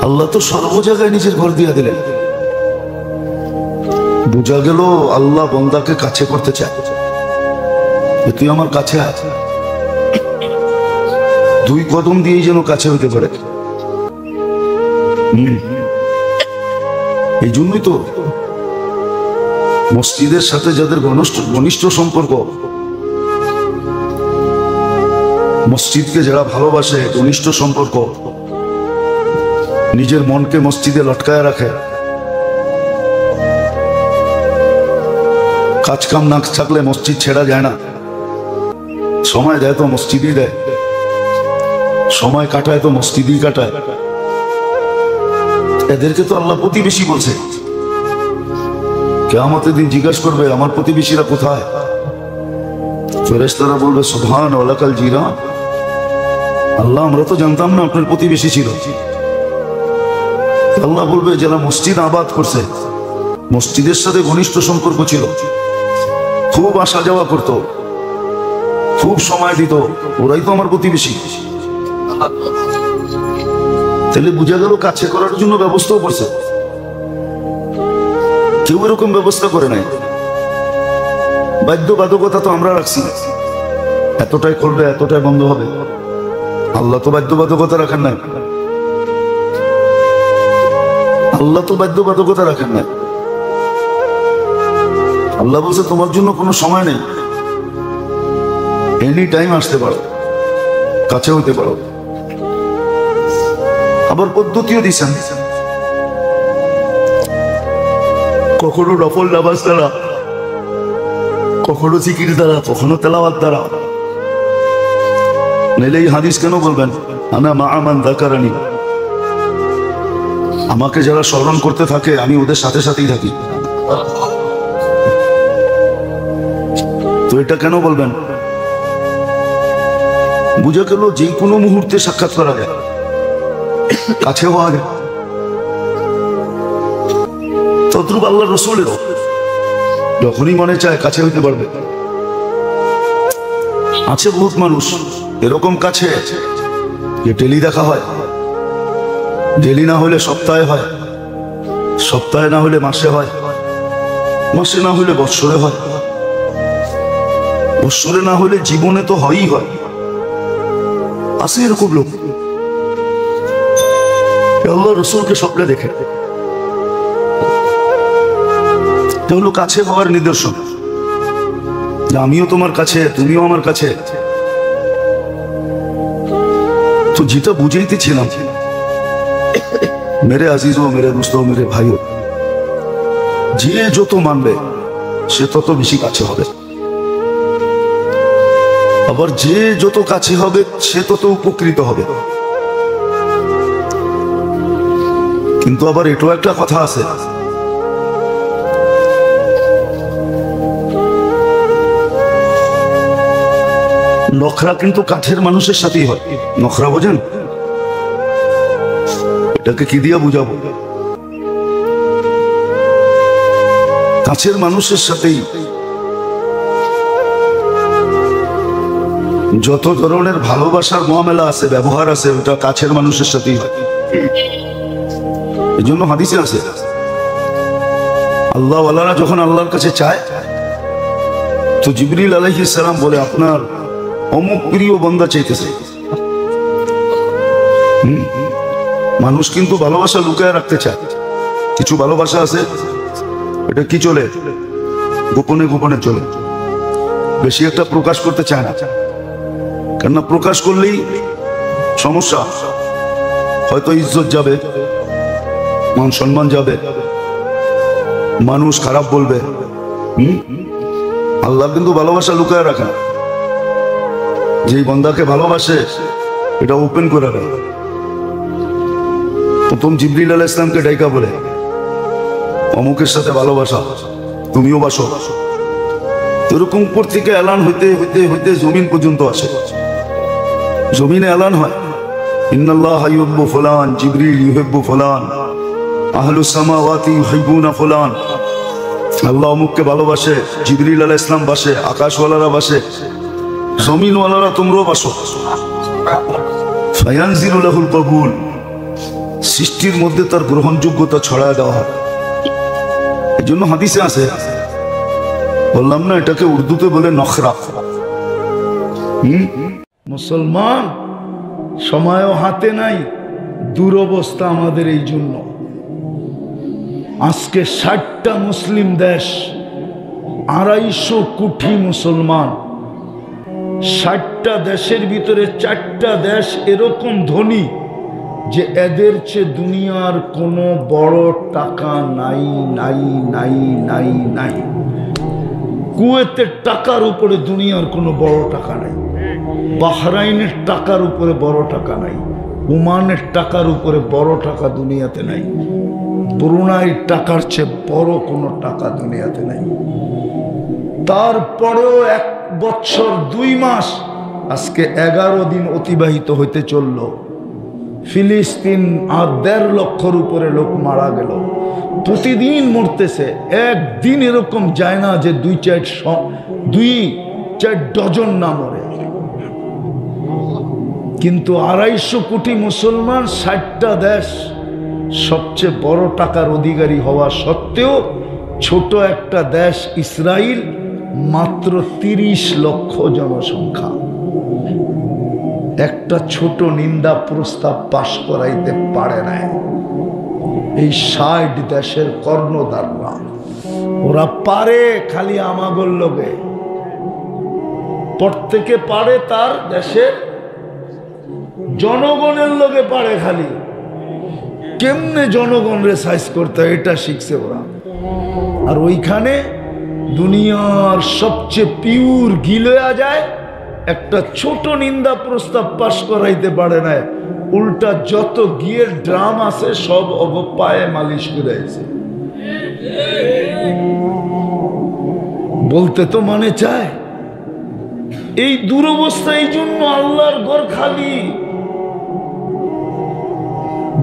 [SPEAKER 2] আল্লাহ তো সর্ব জায়গায় নিজের ঘর দিয়ে দিলেন। বোঝা গেল আল্লাহ বন্দাকে কাছে করতে চায়, তুই আমার কাছে আছে, 2 কদম দিয়েই যেন কাছে হইতে পারে। এই জন্যই তো মসজিদের সাথে যাদের ঘনিষ্ঠ সম্পর্ক, মসজিদকে যারা ভালোবাসে, ঘনিষ্ঠ সম্পর্ক, নিজের মনকে মসজিদে লটকায় রাখে, কাজ কাম না থাকলে মসজিদ ছেড়া যায় না, সময় দেয় তো মসজিদই দেয়, সময় কাটায় তো মসজিদই কাটায়, এদেরকে তো আল্লাহ প্রতিবেশী বলছে। কিয়ামতের দিন জিজ্ঞাসা করবে আমার প্রতিবেশীরা কোথায়? ফেরেশতারা বলবে সুবহান ওয়ালাকাল জিরান, আল্লাহ আমরা তো জানতাম না আপনার প্রতিবেশী ছিল। আল্লাহ বলবে যারা মসজিদ আবাদ করছে, মসজিদের সাথে ঘনিষ্ঠ সম্পর্ক ছিল, খুব আসা যাওয়া করত, খুব সময় দিত, ওরাই তো আমার প্রতিবেশী। তাহলে বোঝা গেল কাছে করার জন্য ব্যবস্থাও করছে। কেউ এরকম ব্যবস্থা করে নাই। বাধ্যবাধকতা তো আমরা রাখছি, এতটাই করবে এতটাই বন্ধ হবে। আল্লাহ তো বাধ্যবাধকতা রাখেন নাই, আল্লাহ তো বাধ্যবাধকতা রাখেন নাই। আল্লাহ বলছে তোমার জন্য কোনো সময় নেই, এনি টাইম আসতে পারো, কাছে হইতে পারো। আবার পদ্ধতিও দিচ্ছেন, কখনো নফল নামাজ দ্বারা, কখনো জিকির দ্বারা, কখনো তেলাওয়াত দ্বারা। নাইলে এই হাদিস কেন বলবেন আনা মা আমান যাকারানি, আমাকে যারা স্মরণ করতে থাকে আমি ওদের সাথে সাথেই থাকি। তো এটা কেন বলবেন? বুঝা গেল যে কোনো মুহূর্তে সাক্ষাৎ করা যায়, কাছে হওয়া যায়। তদ্রুপ আল্লাহ রসুলেরও যখনই মনে চায় কাছে হইতে পারবে। আছে বহুত মানুষ এরকম কাছে যে ডেলি দেখা হয়, ডেলি না হলে সপ্তাহে হয়, সপ্তাহে না হলে মাসে হয়, মাসে না হলে বৎসরে হয়, বৎসরে না হলে জীবনে তো হয়ই হয়। আছে এরকম লোক, আল্লাহ রসুলকে স্বপ্নে দেখে। এটা হলো কাছে হওয়ার নিদর্শন, আমিও তোমার কাছে তুমিও আমার কাছে। তো যেটা বুঝাইতেছিলাম, মেরে আজিজো মেরে দোস্তো মেরে ভাইও, যে যত মানবে সে তত বেশি কাছে হবে, আবার যে যত কাছে হবে সে তত উপকৃত হবে। কিন্তু আবার এটাও একটা কথা আছে, নখরা কিন্তু কাছের মানুষের সাথেই হয়। নখরা বোঝেন? এটাকে কি দিয়া বুঝাবো? কাছের মানুষের সাথেই যত ধরনের ভালোবাসার মুআমালা আছে, ব্যবহার আছে, ওটা কাছের মানুষের সাথেই হয়। এই জন্য হাদিসে আছে আল্লাহ ওয়ালারা যখন আল্লাহর কাছে চায় তো জিবরিল আলাইহিস সালাম বলে আপনার অমুক প্রিয় বান্দা চাইতেছে। মানুষ কিন্তু ভালোবাসা লুকায় রাখতে চায়। কিছু ভালোবাসা আছে এটা কি চলে, গোপনে গোপনে চলে, বেশি একটা প্রকাশ করতে চায় না। কেননা প্রকাশ করলেই সমস্যা, হয়তো ইজ্জত যাবে, মান সম্মান যাবে, মানুষ খারাপ বলবে। আল্লাহ কিন্তু ভালোবাসা লুকায় রাখে না, যেই বান্দাকে ভালোবাসে এটা ওপেন করে দেয়। প্রথম জিবরিল আলাইহিস সালামকে ডাইকা বলে অমুকের সাথে ভালোবাসা, তুমিও বাসো। এরকম উপর থেকে এলান হইতে হইতে হইতে জমিন পর্যন্ত আসে। জমিনে এলান হয়, ইন্নাল্লাহা ইউহিব্বু ফুলান, জিবরিল ইউহিব্বু ফুলান, আহলুস সামাওয়াতি ইউহিব্বুনা ফুলান। আল্লাহ অমুককে ভালোবাসে, জিবরিল আলাইহিস সালাম বাসে, আকাশওয়ালারা বাসে, জমিনওয়ালারা তোমরাও বাসো। ফায়ানজিলু লাহুল কবুল, সৃষ্টির মধ্যে তার গ্রহণযোগ্যতা ছড়ায় দেওয়া হয়। এই জন্য হাদিসে আছে, বললাম না এটাকে উর্দুতে বলে নখরা। মুসলমান সময়ও হাতে নাই, দুরবস্থা আমাদের এই জন্য। আজকে 60টা মুসলিম দেশ, 250 কোটি মুসলমান। 60টা দেশের ভিতরে 4টা দেশ এরকম ধনী যে এদের চেয়ে দুনিয়ার কোনো বড় টাকা নাই নাই নাই নাই নাই। কুয়েতের টাকার উপরে দুনিয়ার কোনো বড় টাকা নাই, বাহরাইনের টাকার উপরে বড় টাকা নাই, ওমানের টাকার উপরে বড় টাকা দুনিয়াতে নাই, ব্রুনাইয়ের টাকার চেয়ে বড় কোনো টাকা দুনিয়াতে নাই। তারপরেও 1 বছর 2 মাস, আজকে 11 দিন অতিবাহিত হইতে চলল, ফিলিস্তিন আর 1.5 লক্ষর উপরে লোক মারা গেল। প্রতিদিন মরতেছে, একদিন এরকম যায় না যে 2-4 ডজন না মরে। কিন্তু 250 কোটি মুসলমান, 60টা দেশ, সবচেয়ে বড় টাকার অধিকারী হওয়া সত্ত্বেও ছোট একটা দেশ ইসরায়েল, মাত্র 30 লক্ষ জনসংখ্যা, একটা ছোট নিন্দা প্রস্তাব পাশ করাইতে পারে না। এই 60 দেশের কর্ণধাররা, ওরা পারে খালি আমাগর লোকে, প্রত্যেকে পারে তার দেশের জনগণের লোকে পারে, খালি কেমনে জনগণরে সাইজ করতে হয় এটা শিখছে ওরা। আর ওইখানে দুনিয়ার সবচেয়ে পিওর গিলয়া যায়, একটা ছোট নিন্দা প্রস্তাব পাশ করাইতে পারে না, উল্টা যত গিয়ের ড্রাম আছে সব পায়ে মালিশ করাইছে। বলতে তো মনে চায়। এই দুরবস্থা, এই জন্য আল্লাহর ঘর খালি,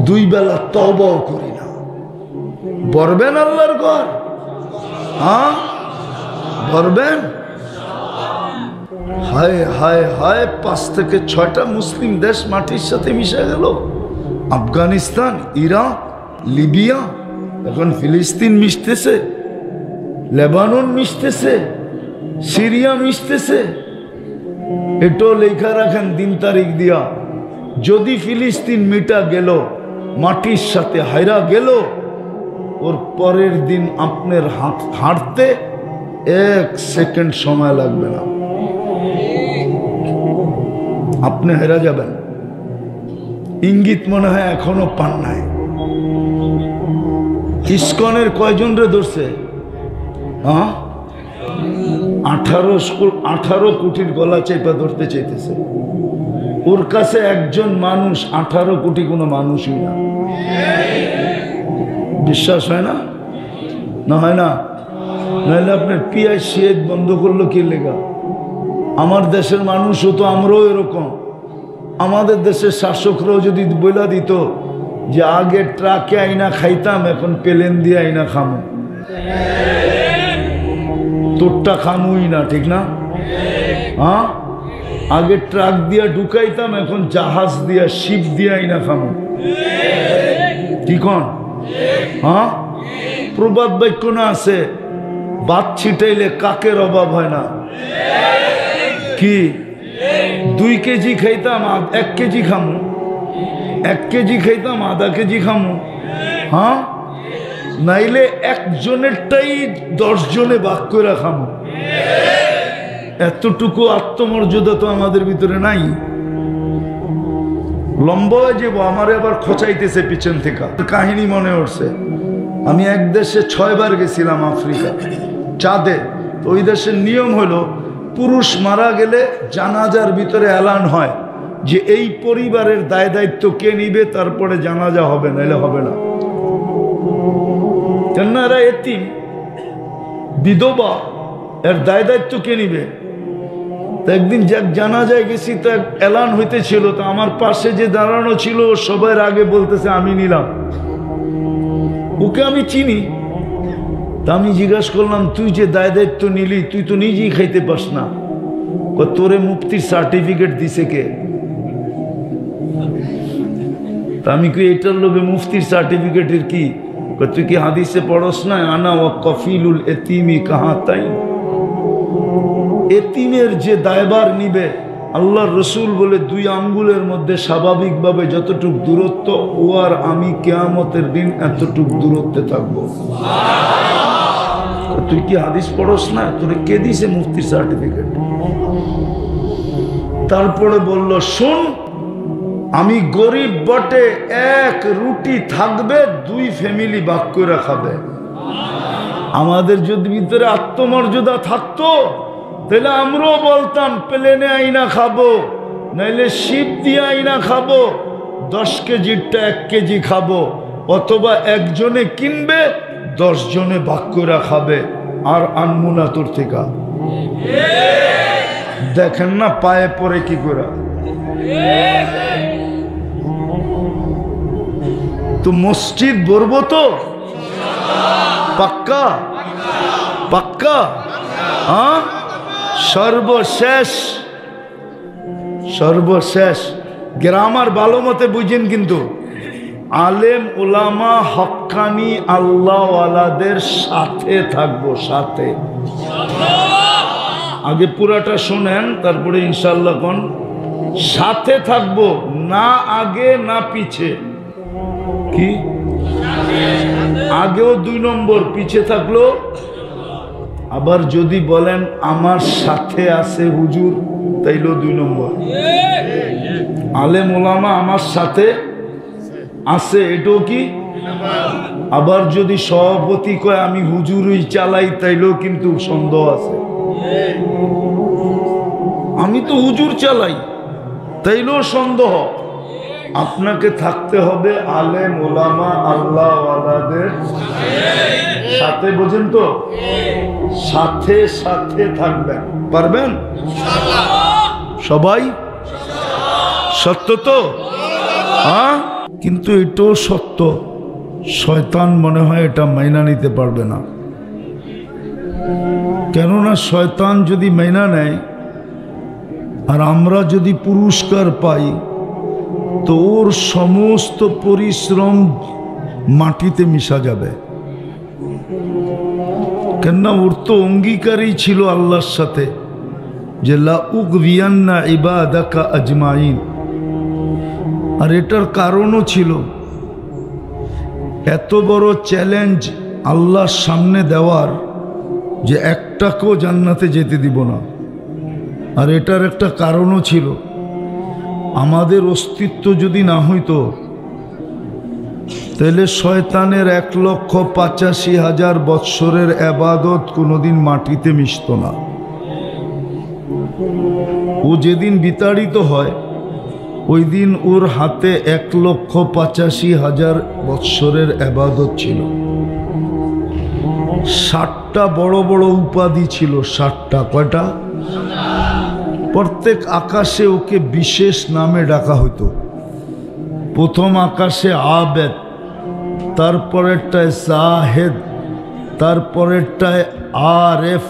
[SPEAKER 2] 2 বেলা তওবাও করি না। বলবেন আল্লাহর ঘর? হ্যাঁ বলবেন? হায় হায় হায়, 5 থেকে 6টা মুসলিম দেশ মাটির সাথে মিশে গেল। আফগানিস্তান, ইরাক, লিবিয়া, এখন ফিলিস্তিন মিশতেছে, লেবানন মিশতেছে, সিরিয়া মিশতেছে। এটাও লেখা রাখেন দিন তারিখ দিয়া, যদি ফিলিস্তিন মিটা গেল, মাটির সাথে হাইরা গেল, ওর পরের দিন আপনার হাঁটতে 1 সেকেন্ড সময় লাগবে না, আপনি হেরা যাবেন। ইঙ্গিত মনে হয় এখনো পান নাই। ইসকনের কয়জন রে ধরছে? 18 কোটির গলা চেপা ধরতে চাইতেছে। ওর কাছে একজন মানুষ 18 কোটি কোনো মানুষই না। বিশ্বাস হয় না? না হয় না? নাহলে আপনার পিয়াই সিয়াদ বন্ধ করলো কি লেগা? আমার দেশের মানুষও তো, আমরাও এরকম। আমাদের দেশের শাসকরাও যদি বইলা দিত যে আগে ট্রাকে আইনা খাইতাম, এখন প্লেন দিয়ে আইনা খামো, তোরটা খামুই না, ঠিক না? হ্যাঁ, আগে ট্রাক দিয়া ঢুকাইতাম, এখন জাহাজ দিয়া শিপ দিয়া আইনা খামো, ঠিক? হ্যাঁ, প্রবাদ বাক্য না আছে, ভাত ছিটাইলে কাকের অভাব হয় না। কি 2 কেজি খাইতাম 1 কেজি খামো, 1 কেজি খাইতাম আধা কেজি খামো। হ্যাঁ, নাইলে একজনেরটাই 10 জনে ভাগ করে খামো। এতটুকু আত্মমর্যাদা তো আমাদের ভিতরে নাই। লম্বা হয়ে যাবো, আমারে আবার খোঁচাইতেছে পিছন থেকে। কাহিনী মনে উঠছে, আমি এক দেশে 6 বার গেছিলাম, আফ্রিকা, চাঁদে। ওই দেশের নিয়ম হলো, পুরুষ মারা গেলে জানাজার ভিতরে এলান হয় যে এই পরিবারের দায় দায়িত্ব কে নিবে, তারপরে জানাজা হবে, নাইলে হবে না।
[SPEAKER 1] কেননা এরা এতিম, বিধবা, এর দায় দায়িত্ব কে নিবে? তো একদিন জানাজায় গেছি, তো এক এলান হইতেছিল, তো আমার পাশে যে দাঁড়ানো ছিল সবার আগে বলতেছে আমি নিলাম। ওকে আমি চিনি। তা আমি জিজ্ঞাসা করলাম, তুই যে দায় দায়িত্ব নিলি, তুই তো নিজেই খাইতে পাস না, তোরে মুফতির সার্টিফিকেট দিছে কে? তা আমি কি এটার লোভে মুফতির সার্টিফিকেটের কি? তুই কি হাদিসে পড়স না, আনা ওয়া কফিলুল এতিমি কাহা তাই? এতিমের যে দায়ভার নিবে, আল্লাহর রসুল বলে 2 আঙ্গুলের মধ্যে স্বাভাবিকভাবে যতটুক দূরত্ব, ও আর আমি কিয়ামতের দিন এতটুক দূরত্বে থাকবো। তুই কি হাদিস পড়স না? তোরে কে দিছে মুফতির সার্টিফিকেট? তারপরে বলল, শোন, আমি গরিব বটে, 1 রুটি থাকবে, 2 ফ্যামিলি ভাগ করে খাবে। আমাদের যদি ভিতরে আত্মমর্যাদা থাকতো, তাহলে আমরাও বলতাম প্লেনে আইনা খাবো, নাইলে শিপ দিয়ে আইনা খাবো, 10 কেজিরটা 1 কেজি খাবো, অথবা একজনে কিনবে 10 জনে ভাগ করে খাবে, আর আনমুনা তোর থেকে। দেখেন না পায়ে পরে কি করে। তো মসজিদ ভরবো তো পাক্কা পাক্কা? হ্যাঁ, সর্বশেষ সর্বশেষ গ্রামার ভালো মতে বুঝেন, কিন্তু আলেম ওলামা হক্কানি আল্লাহওয়ালাদের সাথে থাকবো, সাথে। আগে পুরাটা শোনেন, তারপরে ইনশাল্লাহ কোন সাথে থাকবো, না আগে না পিছে। কি আগেও 2 নম্বর, পিছে থাকলো। আবার যদি বলেন আমার সাথে আছে হুজুর, তাইলেও 2 নম্বর। আলেম ওলামা আমার সাথে আছে, এটাও কি? আবার যদি সভাপতি কয় আমি হুজুরই চালাই, তাইলেও কিন্তু সন্দেহ আছে। আমি তো হুজুর চালাই, তাইলেও সন্দেহ। আপনাকে থাকতে হবে আলেম ওলামা আল্লাহওয়ালাদের সাথে, বোঝেন তো? সাথে সাথে থাকবেন, পারবেন সবাই? সত্য তো? হ্যাঁ, কিন্তু এটাও সত্য, শয়তান মনে হয় এটা মাইনা নিতে পারবে না। কেননা শয়তান যদি মাইনা নেয় আর আমরা যদি পুরস্কার পাই, তো ওর সমস্ত পরিশ্রম মাটিতে মিশা যাবে। কেননা ওর তো অঙ্গীকারই ছিল আল্লাহর সাথে যে লা উগবিয়ান্না ইবাদাকা আজমাইন। আর এটার কারণও ছিল, এত বড় চ্যালেঞ্জ আল্লাহর সামনে দেওয়ার যে একটাকেও জান্নাতে যেতে দিব না। আর এটার একটা কারণও ছিল, আমাদের অস্তিত্ব যদি না হইতো, তাহলে শয়তানের 1,85,000 বৎসরের ইবাদত কোনোদিন মাটিতে মিশত না। ও যেদিন বিতাড়িত হয়, ওই দিন ওর হাতে 1,85,000 বৎসরের ইবাদত ছিল। 60টা বড় বড় উপাধি ছিল, 60টা। কয়টা? প্রত্যেক আকাশে ওকে বিশেষ নামে ডাকা হতো। প্রথম আকাশে আবেদ, তারপরেরটায় জাহেদ, তারপরেরটায় আরেফ,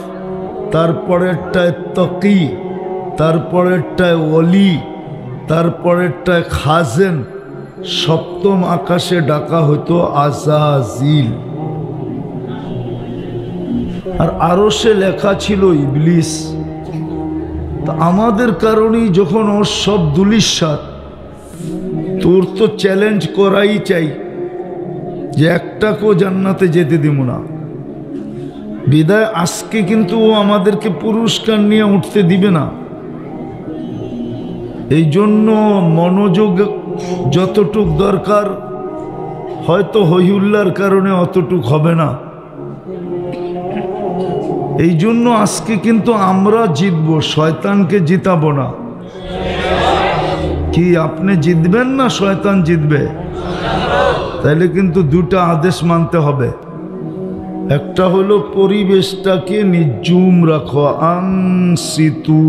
[SPEAKER 1] তারপরেরটায় তকি, তারপরেরটায় ওলি, তারপরেরটায় খাজেন, সপ্তম আকাশে ডাকা হতো আজাজিল। আর আরশে লেখা ছিল ইবলিস। তা আমাদের কারণেই যখন ওর সব দুলিশাত, তোর তো চ্যালেঞ্জ করাই চাই যে একটাকেও জান্নাতে যেতে দিব না। বিদায় আজকে কিন্তু ও আমাদেরকে পুরস্কার নিয়ে উঠতে দিবে না। এই জন্য মনোযোগ যতটুক দরকার, হয়তো হইহুল্লার কারণে অতটুক হবে না। এই জন্য আজকে কিন্তু আমরা জিতবো, শয়তানকে জিতাবো না। কি আপনি জিতবেন না শয়তান জিতবে? তাইলে কিন্তু 2টা আদেশ মানতে হবে। একটা হলো পরিবেশটাকে নির্জুম রাখো, আনসিতু,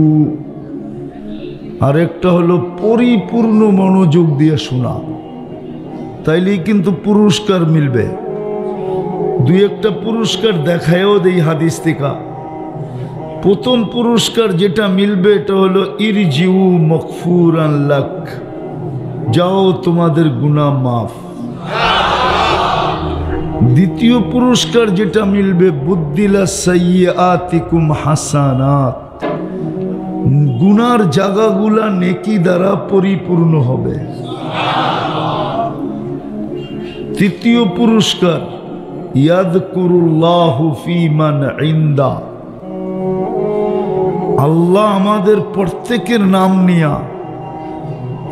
[SPEAKER 1] আর একটা হলো পরিপূর্ণ মনোযোগ দিয়ে শোনা, তাইলেই কিন্তু পুরস্কার মিলবে। দুই একটা পুরস্কার দেখায়ও দেই হাদিস থেকে। প্রথম পুরস্কার যেটা মিলবে এটা হলো ইরজিউ মগফুরান লাক, যাও তোমাদের গুনাহ মাফ। দ্বিতীয় পুরস্কার যেটা মিলবে বুদ্দিলা সাইয়্যাতিকুম হাসানাত, গুনার জায়গাগুলা নেকি দ্বারা পরিপূর্ণ হবে। তৃতীয় পুরস্কার ইয়াযকুরুল্লাহু ফী মান ইনদা, আল্লাহ আমাদের প্রত্যেকের নাম নিয়া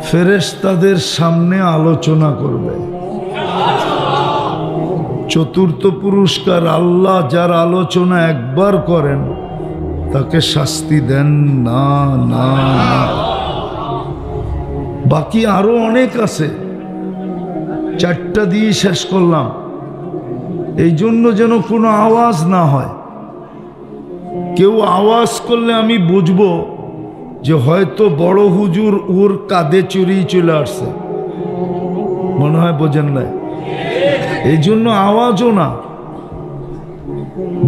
[SPEAKER 1] ফেরেশতাদের সামনে আলোচনা করবে। চতুর্থ পুরস্কার আল্লাহ যার আলোচনা একবার করেন তাকে শাস্তি দেন না না না। বাকি আরো অনেক আছে, চারটা দিয়ে শেষ করলাম। এই জন্য যেন কোনো আওয়াজ না হয়। কেউ আওয়াজ করলে আমি বুঝবো যে হয়তো বড় হুজুর ওর কাঁধে চড়িয়ে চলে আসছে, মনে হয় বোঝেন নাই। এই জন্য আওয়াজও না,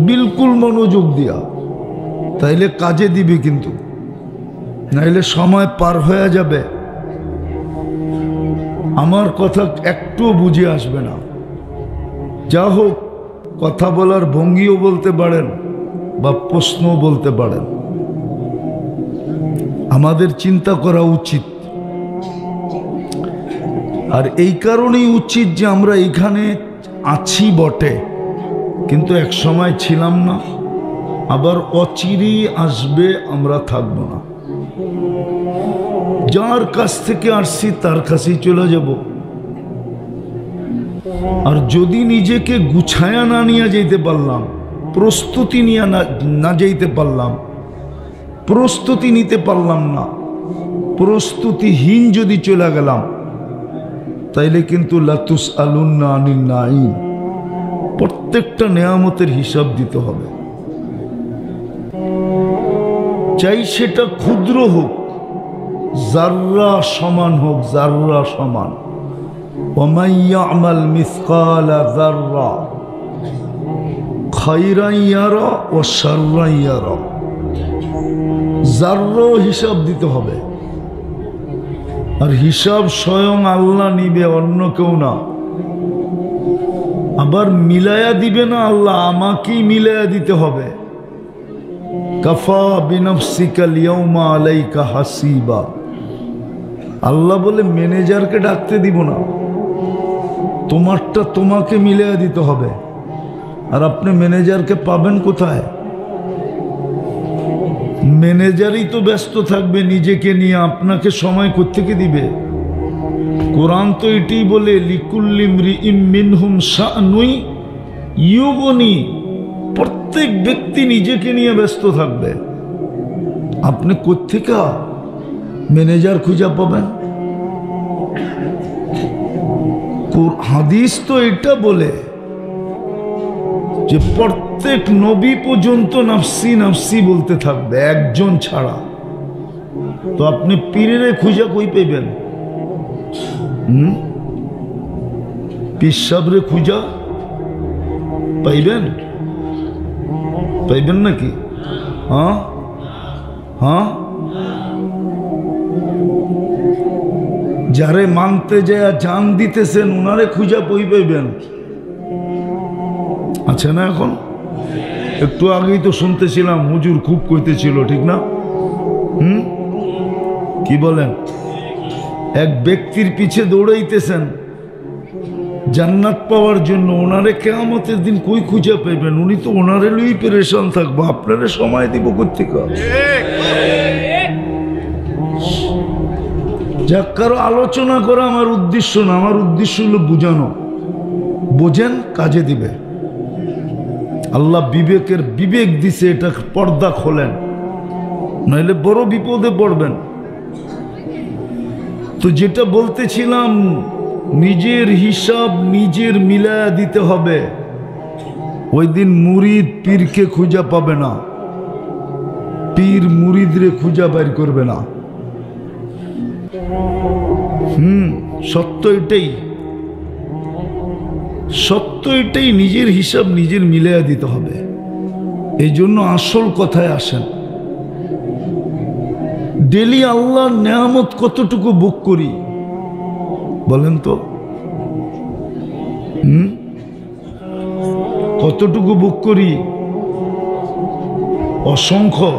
[SPEAKER 1] বিলকুল মনোযোগ দিয়া, তাইলে কাজে দিবি, কিন্তু নাইলে সময় পার হয়ে যাবে, আমার কথা একটুও বুঝে আসবে না। যা হোক, কথা বলার ভঙ্গিও বলতে পারেন বা প্রশ্নও বলতে পারেন। আমাদের চিন্তা করা উচিত, আর এই কারণেই উচিত যে আমরা এখানে আছি বটে, কিন্তু এক সময় ছিলাম না, আবার অচিরেই আসবে, আমরা থাকব না। যার কাছ থেকে আসছি তার কাছেই চলে যাব। আর যদি নিজেকে গুছায়া না নিয়ে যেতে পারলাম, প্রস্তুতি নিয়ে না যেতে পারলাম, প্রস্তুতি নিতে পারলাম না, প্রস্তুতিহীন যদি চলে গেলাম, তাইলে কিন্তু লাতুস আলুন্না আনিন নাঈম, প্রত্যেকটা নেয়ামতের হিসাব দিতে হবে। চাই সেটা ক্ষুদ্র হোক, জাররা সমান হোক, জাররা সমান। ওয়ামান ইয়ামাল মিসকালা যাররা খায়রান ইয়ারা ওয়া শাররান ইয়ারা, জাররা হিসাব দিতে হবে। আর হিসাব স্বয়ং আল্লাহ নিবে, অন্য কেউ না। আবার মিলায়া দিবে না আল্লাহ, আমাকেই মিলায়া দিতে হবে। কাফা বিনফসিকাল ইয়াউমা আলাইকা হাসিবা, আল্লাহ বলে ম্যানেজারকে ডাকতে দিব না, তোমারটা তোমাকে মিলায়া দিতে হবে। আর আপনি ম্যানেজারকে পাবেন কোথায়? ম্যানেজারই তো ব্যস্ত থাকবে নিজেকে নিয়ে, আপনাকে সময় কোত্থেকে দিবে? কোরআন তো এটাই বলে লিকুল্লি ইমরিইম মিনহুম শানুই ইউগনি, প্রত্যেক ব্যক্তি নিজেকে নিয়ে ব্যস্ত থাকবে। আপনি কোত্থেকে ম্যানেজার খুঁজে পাবেন? হাদিস তো এটা বলে যে প্রত্যেক নবী পর্যন্ত নাফসি নাফসি বলতে থাকবে, একজন ছাড়া। তো আপনি পীরেরে খুঁজা কই পাইবেন? পীর সাহেবরে খুঁজা পাইবেন? পাইবেন নাকি? হ্যাঁ হ্যাঁ, যারে মানতে যায় জান দিতেছেন ওনারে খুঁজা কই পাইবেন? আছে না? এখন একটু আগেই তো শুনতেছিলাম হুজুর খুব কইতেছিল, ঠিক না? কি বলেন? এক ব্যক্তির পিছে দৌড়াইতেছেন জান্নাত পাওয়ার জন্য, ওনারে কিয়ামতের দিন কই খুঁজে পাইবেন? উনি তো ওনারে লই পেরেশান থাকবো, আপনারে সময় দিব কোত্থেকে? যাক, কারো আলোচনা করা আমার উদ্দেশ্য না, আমার উদ্দেশ্য হলো বুঝানো। বোঝেন, কাজে দিবে। আল্লাহ বিবেকের বিবেক দিছে, এটা পর্দা খোলেন, নইলে বড় বিপদে পড়বেন। তো যেটা বলতেছিলাম, নিজের হিসাব নিজের মিলায়া দিতে হবে। ওই দিন মুরিদ পীরকে খুঁজা পাবে না, পীর মুরিদরে খুঁজা বাইর করবে না। সত্য এটাই, সত্য এটাই। নিজের হিসাব নিজের মিলাইয়া দিতে হবে। এই জন্য আসল কথায় আসেন, ডেলি আল্লাহর নেয়ামত কতটুকু ভোগ করি বলেন তো? কতটুকু ভোগ করি? অসংখ্য।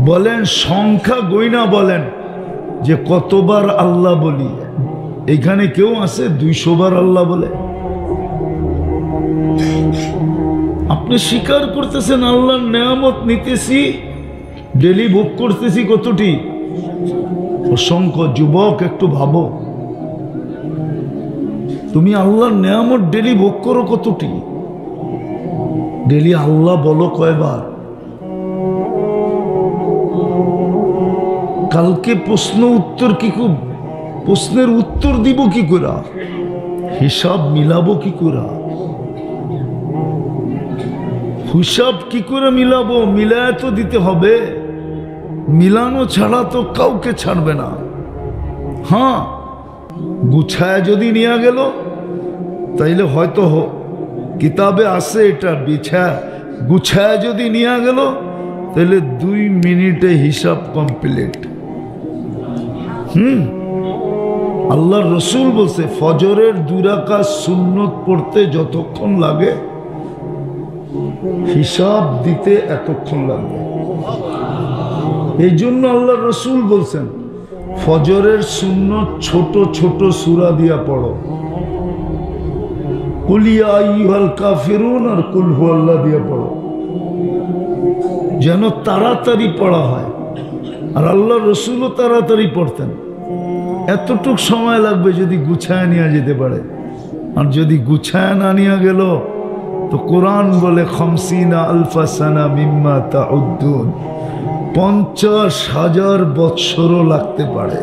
[SPEAKER 1] বলেন সংখ্যা গইনা বলেন যে কতবার আল্লাহ বলি। এখানে কেউ আছে 200 বার আল্লাহ বলে? আপনি স্বীকার করতেছেন আল্লাহর নেয়ামত নিতেছি, ডেলি ভোগ করতেছি কতটি? অসংখ্য। যুবক একটু ভাবো, তুমি আল্লাহর নেয়ামত ডেলি ভোগ করো কতটি? ডেলি আল্লাহ বলো কয়বার? কালকে প্রশ্ন উত্তর কি খুব, প্রশ্নের উত্তর দিব কি করে? হিসাব মিলাবো কি করে? হিসাব কি করে মিলাবো? মিলায় তো দিতে হবে, মিলানো ছাড়া তো কাউকে ছাড়বে না। হ্যাঁ, গুছায় যদি নিয়ে গেল তাইলে হয়তো কিতাবে আছে এটা, বিছায় গুছায় যদি নিয়ে গেল তাহলে 2 মিনিটে হিসাব কমপ্লিট। আল্লাহর রসুল বলছে ফজরের 2 রাকাত সুন্নত পড়তে যতক্ষণ লাগে হিসাব দিতে এতক্ষণ লাগবে। এই জন্য আল্লাহর রসুল বলছেন ফজরের সুন্নত ছোট ছোট সূরা দিয়া পড়ো, কুল ইয়া আইয়ুহাল কাফিরুন আর কুল হুয়াল্লাহ দিয়া পড়ো, যেন তাড়াতাড়ি পড়া হয়। আর আল্লাহর রসুলও তাড়াতাড়ি পড়তেন। এতটুক সময় লাগবে যদি গুছায় নিয়ে যেতে পারে। আর যদি গুছায় না নিয়ে গেল তো কোরআন বলে 50 আলফা সানা মিম্মা তাউদ্দুন, 50,000 বৎসরও লাগতে পারে।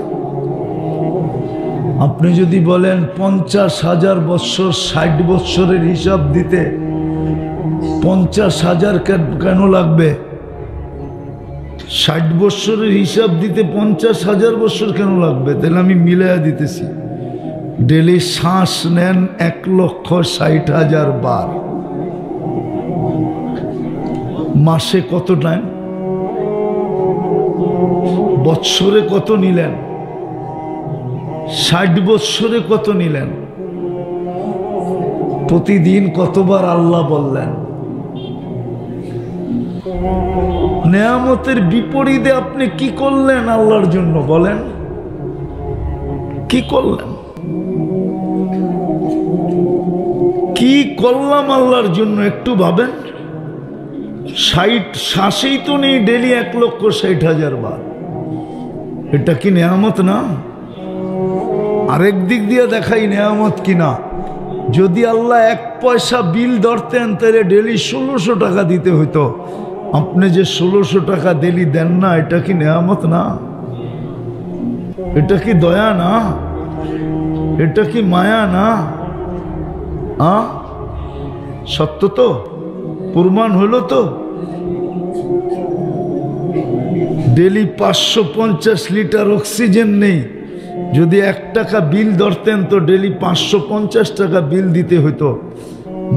[SPEAKER 1] আপনি যদি বলেন 50,000 বৎসর, 60 বৎসরের হিসাব দিতে 50,000 কেন লাগবে? 60 বৎসরের হিসাব দিতে 50,000 বৎসর কেন লাগবে? তাহলে আমি মিলাইয়া দিতেছি। ডেলি শ্বাস নেন 1,60,000 বার, মাসে কত টাইম? বৎসরে কত নিলেন? 60 বৎসরে কত নিলেন? প্রতিদিন কতবার আল্লাহ বললেন? নেয়ামতের বিপরীতে আপনি কি করলেন আল্লাহর জন্য বলেন? কি করলেন? কি করলাম আল্লাহর জন্য একটু ভাবেন। 60 শ্বাসেই তো নেই ডেলি 1,60,000 বার। এটা কি নেয়ামত না? আরেক দিক দিয়ে দেখাই নেয়ামত কিনা। যদি আল্লাহ 1 পয়সা বিল ধরতেন তাহলে ডেলি 1600 টাকা দিতে হইতো। আপনি যে 1600 টাকা ডেলি দেন না, এটা কি নেয়ামত না? এটা কি দয়া না? এটা কি মায়া না? সত্য তো, প্রমাণ হলো তো। ডেলি 550 লিটার অক্সিজেন নেই, যদি 1 টাকা বিল ধরতেন তো ডেলি 550 টাকা বিল দিতে হইতো।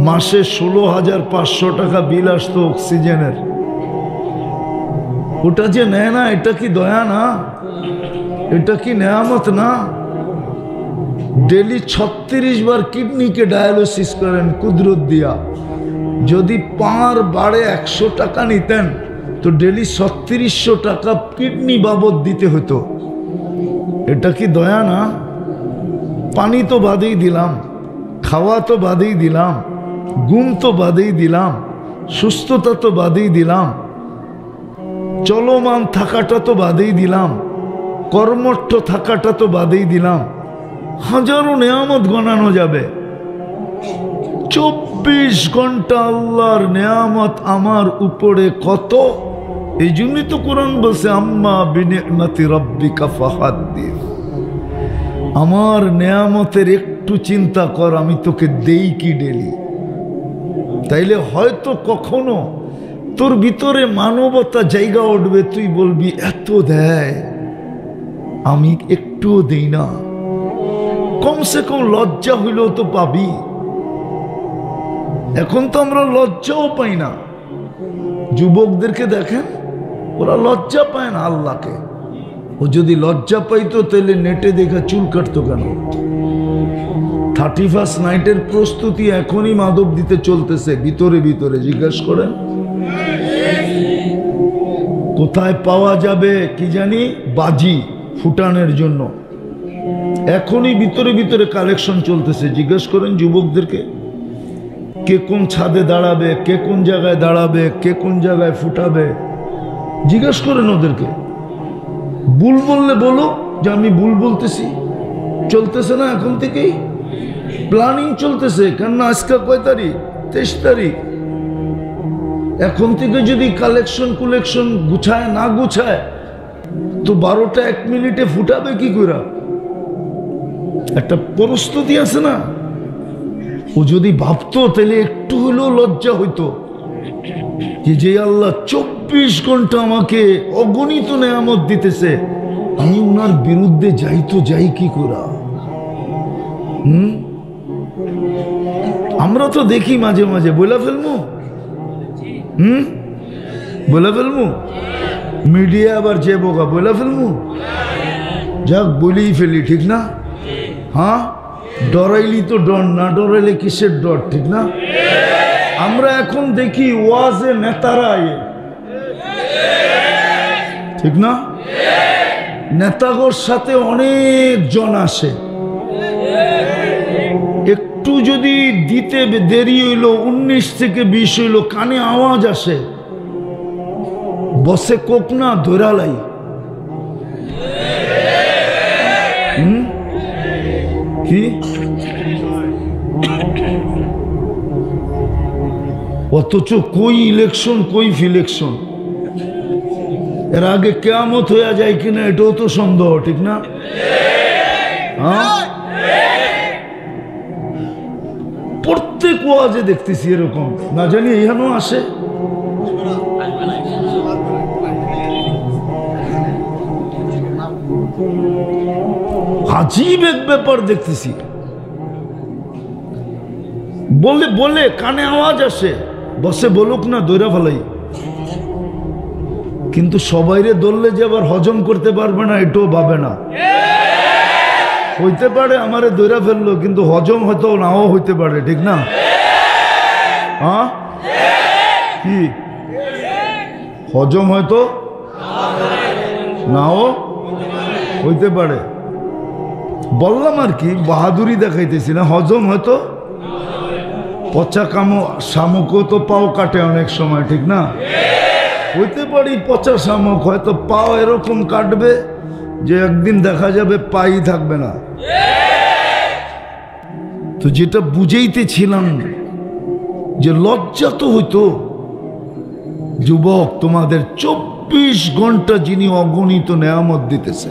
[SPEAKER 1] মাসে 16,500 টাকা বিল আসতো অক্সিজেনের। ওটা যে নেয় না, এটা কি দয়া না? এটা কি নেয়ামত না? ডেলি 36 বার কিডনিকে ডায়ালিসিস করেন কুদরত দিয়া। যদি পার বাড়ে 100 টাকা নিতেন তো ডেলি 3600 টাকা কিডনি বাবদ দিতে হতো। এটা কি দয়া না? পানি তো বাদেই দিলাম, খাওয়া তো বাদেই দিলাম, ঘুম তো বাদেই দিলাম, সুস্থতা তো বাদেই দিলাম, চলমান থাকাটা তো বাদেই দিলাম, কর্মঠ থাকাটা তো বাদেই দিলাম। হাজারো নেয়ামত গণানো যাবে। 24 ঘন্টা আল্লাহর নেয়ামত আমার উপরে কত। এই জন্যই তো কোরআন বলছে আম্মা বিনিআমাতি রাব্বিকা ফাহাদ্দিস। আমার নেয়ামতের একটু চিন্তা কর, আমি তোকে দেই কি ডেলি। তাইলে হয়তো কখনো তোর ভিতরে মানবতা জায়গা উঠবে, তুই বলবি এত দেয় আমি একটুও দেই না, কমসে কম লজ্জা হইলেও তো পাবি। এখন তো আমরা লজ্জাও পাই না। যুবকদেরকে দেখেন, ওরা লজ্জা পায় না আল্লাহকে। ও যদি লজ্জা পাইতো তাহলে নেটে দেখা চুল কাটতো কেন? 31st নাইটের প্রস্তুতি এখনই মাদক দিতে চলতেছে ভিতরে ভিতরে। জিজ্ঞেস করেন কোথায় পাওয়া যাবে কি জানি বাজি ফুটানোর জন্য, এখনই ভিতরে ভিতরে কালেকশন চলতেছে। জিজ্ঞেস করেন যুবকদেরকে কে কোন ছাদে দাঁড়াবে, কে কোন জায়গায় দাঁড়াবে, কে কোন জায়গায় ফুটাবে। জিজ্ঞেস করেন ওদেরকে। ভুল বললে বলো যে আমি ভুল বলতেছি। চলতেছে না এখন থেকেই প্ল্যানিং চলতেছে। কেননা আজকে কয় তারিখ? 23 তারিখ। এখন থেকে যদি কালেকশন গুছায় না গুছায় তো 12টা 1 মিনিটে ফুটাবে কি করে? একটা প্রস্তুতি আছে না। ও যদি ভাবতো তাহলে একটু হলেও লজ্জা হইতো যে আল্লাহ 24 ঘন্টা আমাকে অগণিত নেয়ামত দিতেছে, আমি ওনার বিরুদ্ধে যাই তো যাই কি করে? আমরা তো দেখি মাঝে মাঝে বলে ফেলবো, বলে ফেলবো। মিডিয়া আবার যে বোকা বলে ফেলবো, যাক বলেই ফেলি, ঠিক না? হ্যাঁ, ডরাইলি তো ডর, না ডরাইলে কিসের ডর, ঠিক না? আমরা এখন দেখি ওয়াজে নেতারা, ঠিক না? নেতাগোর সাথে অনেক জন আসে, একটু যদি দিতে দেরি হইল 19 থেকে 20 হইল, কানে আওয়াজ আসে, বসে কোক না ধরালাই। কি অথচ কই ইলেকশন কই ফিলেকশন, এর আগে কিয়ামত হয়ে যায় কিনা এটাও তো সন্দেহ, ঠিক না? হ্যাঁ, প্রত্যেক ওয়াজে দেখতেছি এরকম, না জানি এখানেও আসে। আজীব এক ব্যাপার দেখতেছি। বলে বলে কানে আওয়াজ আসে, বসে বলুক না দৈরা ফেলাই, কিন্তু সবাইরে দললে যে আবার হজম করতে পারবে না এটাও ভাবে না। হইতে পারে আমারে দৈরা ফেললো, কিন্তু হজম হয়তো নাও হইতে পারে, ঠিক না? হ্যাঁ, কি হজম হয়তো নাও হইতে পারে। বললাম আর কি, বাহাদুরি দেখাইতেছি না। হজম হয়তো, পচা শামুকও তো পাও কাটে অনেক সময়, ঠিক না? হইতে পারি পচা শামুক হয়তো পাও এরকম কাটবে যে একদিন দেখা যাবে পাই থাকবে না। তো যেটা বুঝাইতেছিলাম যে লজ্জা তো হইতো। যুবক, তোমাদের 24 ঘন্টা যিনি অগণিত নেয়ামত দিতেছে,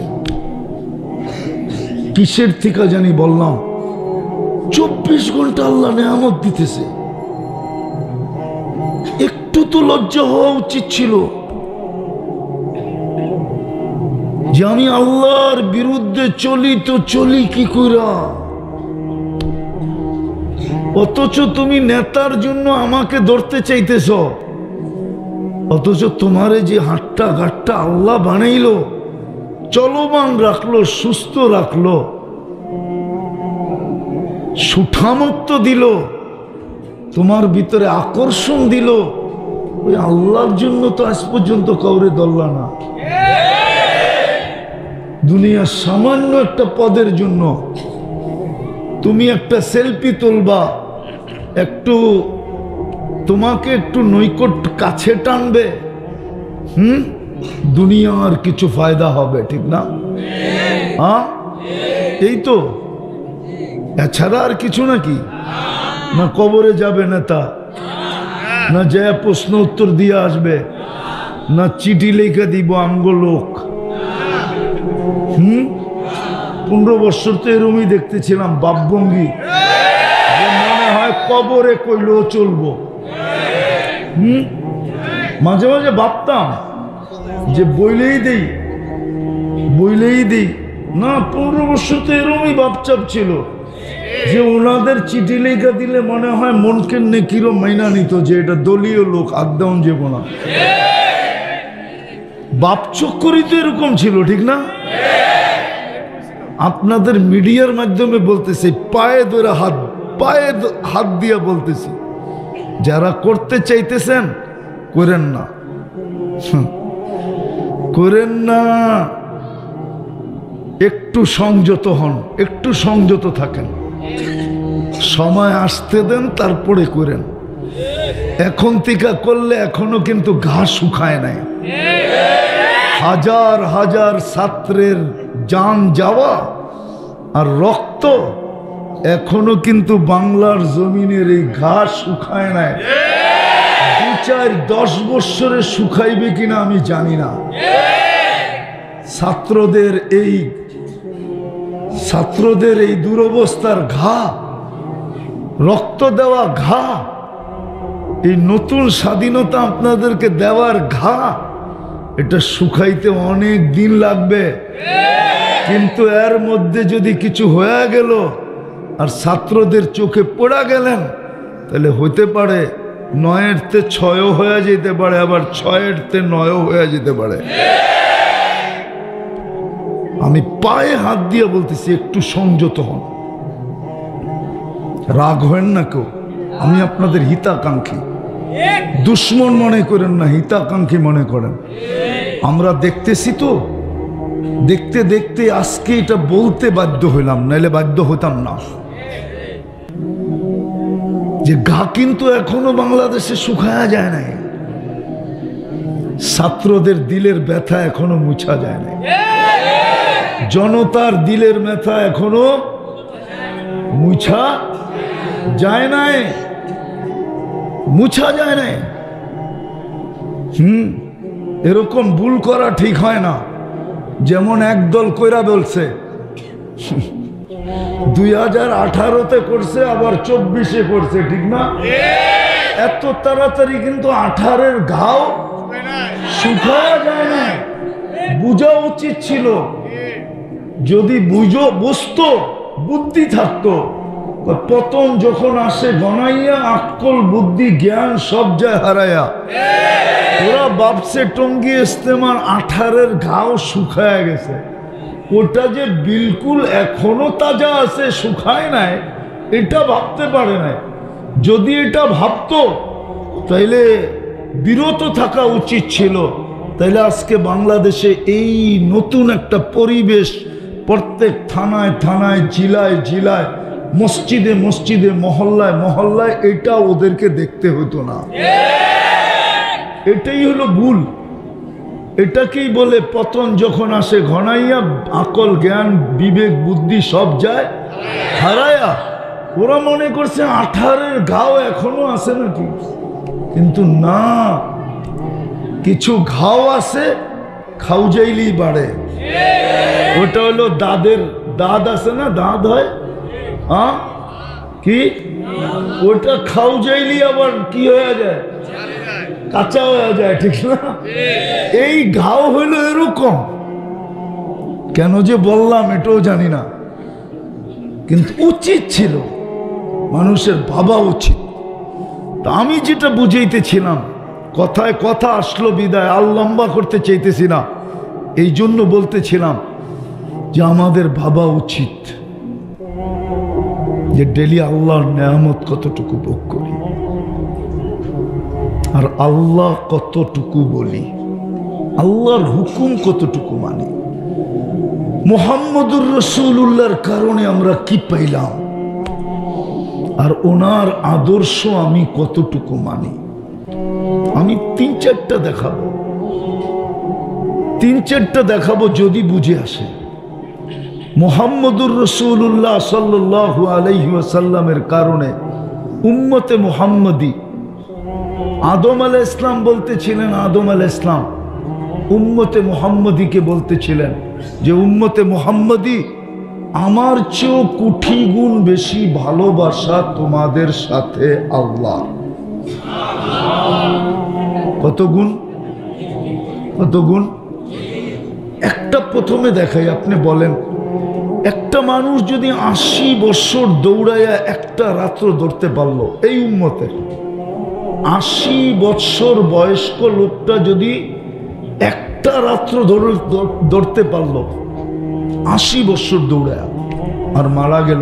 [SPEAKER 1] কিসের থেকে জানি বললাম, 24 ঘন্টা আল্লাহ নেয়ামত দিতেছে। একটু তো লজ্জা হওয়া উচিত ছিল যে আমি আল্লাহর বিরুদ্ধে চলি তো চলি কি কইরা। অথচ তুমি নেতার জন্য আমাকে ধরতে চাইতেছ, অথচ তোমারে যে হাটটা ঘাটটা আল্লাহ বানাইলো, চলমান রাখলো, সুস্থ রাখলো, সুঠামত্ব দিল, তোমার ভিতরে আকর্ষণ দিল, ওই আল্লাহর জন্য তো আজ পর্যন্ত কাউরে ধরলা না। দুনিয়ার সামান্য একটা পদের জন্য তুমি একটা সেলফি তুলবা, একটু তোমাকে একটু নৈকট কাছে টানবে, দুনিয়ার কিছু ফায়দা হবে, ঠিক না? হ্যাঁ, এই তো, এছাড়া আর কিছু নাকি? না কবরে যাবে নেতা, না যায় প্রশ্ন উত্তর দিয়ে আসবে, না চিঠি লেখা দিব আমগো লোক। 15 বছর তো এরমই দেখতেছিলাম ভাবভঙ্গি, মনে হয় কবরে কইলেও চলবো। মাঝে মাঝে ভাবতাম যে বইলেই দেই না, 15 বছর তো এরমই ভাবচাপ ছিল যে ওনাদের চিঠি লেখা দিলে মনে হয় মনকে নেকিরও মাইনা নিত যে এটা দলীয় লোক, আদাউন যাব না। বাপচক্করই তো এরকম ছিল, ঠিক না? আপনাদের মিডিয়ার মাধ্যমে বলতেছি, পায়ে হাত দিয়া বলতেছি, যারা করতে চাইতেছেন করেন না, একটু সংযত হন, একটু সংযত থাকেন, সময় আসতে দেন, তারপরে করেন। এখন থেকে করলে এখনো কিন্তু ঘাস শুকায় নাই। হাজার হাজার ছাত্রের জান যাওয়া আর রক্ত এখনো কিন্তু বাংলার জমিনের এই ঘাস শুকায় নাই। 2-4-10 বছরে শুকাইবে কিনা আমি জানি না। ছাত্রদের এই দুরবস্থার ঘা, রক্ত দেওয়া ঘা, এই নতুন স্বাধীনতা আপনাদেরকে দেওয়ার ঘা, এটা শুকাইতে অনেক দিন লাগবে। কিন্তু এর মধ্যে যদি কিছু হয়ে গেল আর ছাত্রদের চোখে পড়া গেলেন, তাহলে হইতে পারে 9-তে 6 হয়ে যেতে পারে, আবার 6-তে 9 হয়ে যেতে পারে। আমি পায়ে হাত দিয়ে বলতেছি, একটু সংযত হন, রাগ হেন না কেউ। আমি আপনাদের হিতাকাঙ্ক্ষী, দুশ্মন মনে করেন না, হিতাকাঙ্ক্ষী মনে করেন। আমরা দেখতেছি তো, দেখতে দেখতে আজকে এটা বলতে বাধ্য হইলাম, নাইলে বাধ্য হতাম না। যে ঘা কিন্তু এখনো বাংলাদেশে শুকায়া যায় নাই। ছাত্রদের দিলের ব্যথা এখনো মুছা যায় নাই, জনতার দিলের ব্যথা এখনো মুছা যায় নাই, মুছা যায় নাই। এরকম ভুল করা ঠিক হয় না। যেমন একদল কইরা বলছে 2018-তে করছে, আবার 24-এ করছে, ঠিক না? এত তাড়াতাড়ি কিন্তু 18-এর ঘাও শুকায়া যায় না। বুঝা উচিত ছিল, যদি বুঝতো, বুদ্ধি থাকতো। পতন যখন আসে গনাইয়া, আকল বুদ্ধি জ্ঞান সব যায় হারাইয়া। ওরা বাপসে টঙ্গি ইস্তেমার 18-এর ঘাও শুকায়া গেছে। ওটা যে বিলকুল এখনো তাজা আছে, শুকায় নাই, এটা ভাবতে পারে নাই। যদি এটা ভাবতো তাইলে বিরত থাকা উচিত ছিল। তাইলে আজকে বাংলাদেশে এই নতুন একটা পরিবেশ, প্রত্যেক থানায় থানায়, জিলায় জিলায়, মসজিদে মসজিদে, মহল্লায় মহল্লায়, এটা ওদেরকে দেখতে হতো না। এটাই হলো ভুল। এটাকেই বলে পতন যখন আসে ঘনাইয়া, আকল জ্ঞান বিবেক বুদ্ধি সব যায় হারায়া। ওরা মনে করছে 18-এর ঘাও এখনো আছে নাকি, কিন্তু না, কিছু ঘাও আছে, খাও যাইলেই বাড়ে। ওটা হলো দাঁত আছে না, দাঁত হয়, কি ওটা খাও যাইলি আবার কি হয়ে যায়, কাঁচা হয়ে যায়, ঠিক না? এই ঘাও হইল এরকম। কেন যে বললাম এটাও জানি না, কিন্তু উচিত ছিল, মানুষের ভাবা উচিত। তা আমি যেটা বুঝাইতেছিলাম, কথায় কথা আসলো বিদায়, আর লম্বা করতে চাইতেছি না, এই জন্য বলতেছিলাম যে আমাদের ভাবা উচিত যে ডেলি আল্লাহর নেয়ামত কতটুকু ভোগ করি আর আল্লাহ কতটুকু বলি, আল্লাহর হুকুম কতটুকু মানি, মুহাম্মদুর রাসূলুল্লাহর কারণে আমরা কি পাইলাম, আর ওনার আদর্শ আমি কতটুকু মানি। আমি 3-4টা দেখাবো, যদি বুঝে আসে। মুহাম্মদুর রাসূলুল্লাহ সাল্লাল্লাহু আলাইহি ওয়াসাল্লামের কারণে উম্মতে মুহাম্মদী, আদম আলাইহিস সালাম বলতেছিলেন, আদম আলাইহিস সালাম উম্মতে মুহাম্মদীকে বলতেছিলেন যে উম্মতে মুহাম্মদী, আমার চেয়েও কোটি গুণ বেশি ভালোবাসা তোমাদের সাথে আল্লাহ। কত গুণ, কত গুণ। একটা প্রথমে দেখাই, আপনি বলেন একটা মানুষ যদি 80 বছর দৌড়াইয়া একটা রাত্র ধরতে পারলো, এই উম্মতের 80 বছর বয়স্ক লোকটা যদি একটা রাত্র ধরতে পারলো, 80 বছর দৌড়ায় আর মারা গেল,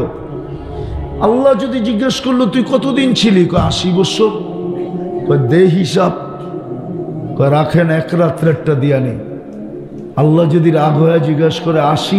[SPEAKER 1] আল্লাহ যদি জিজ্ঞেস করলো তুই কতদিন ছিলি, 80 বছর, দে হিসাব, রাখেন এক রাত্রেরটা দিয়া নেই। আল্লাহ যদি রাগ হয়ে জিজ্ঞেস করে 80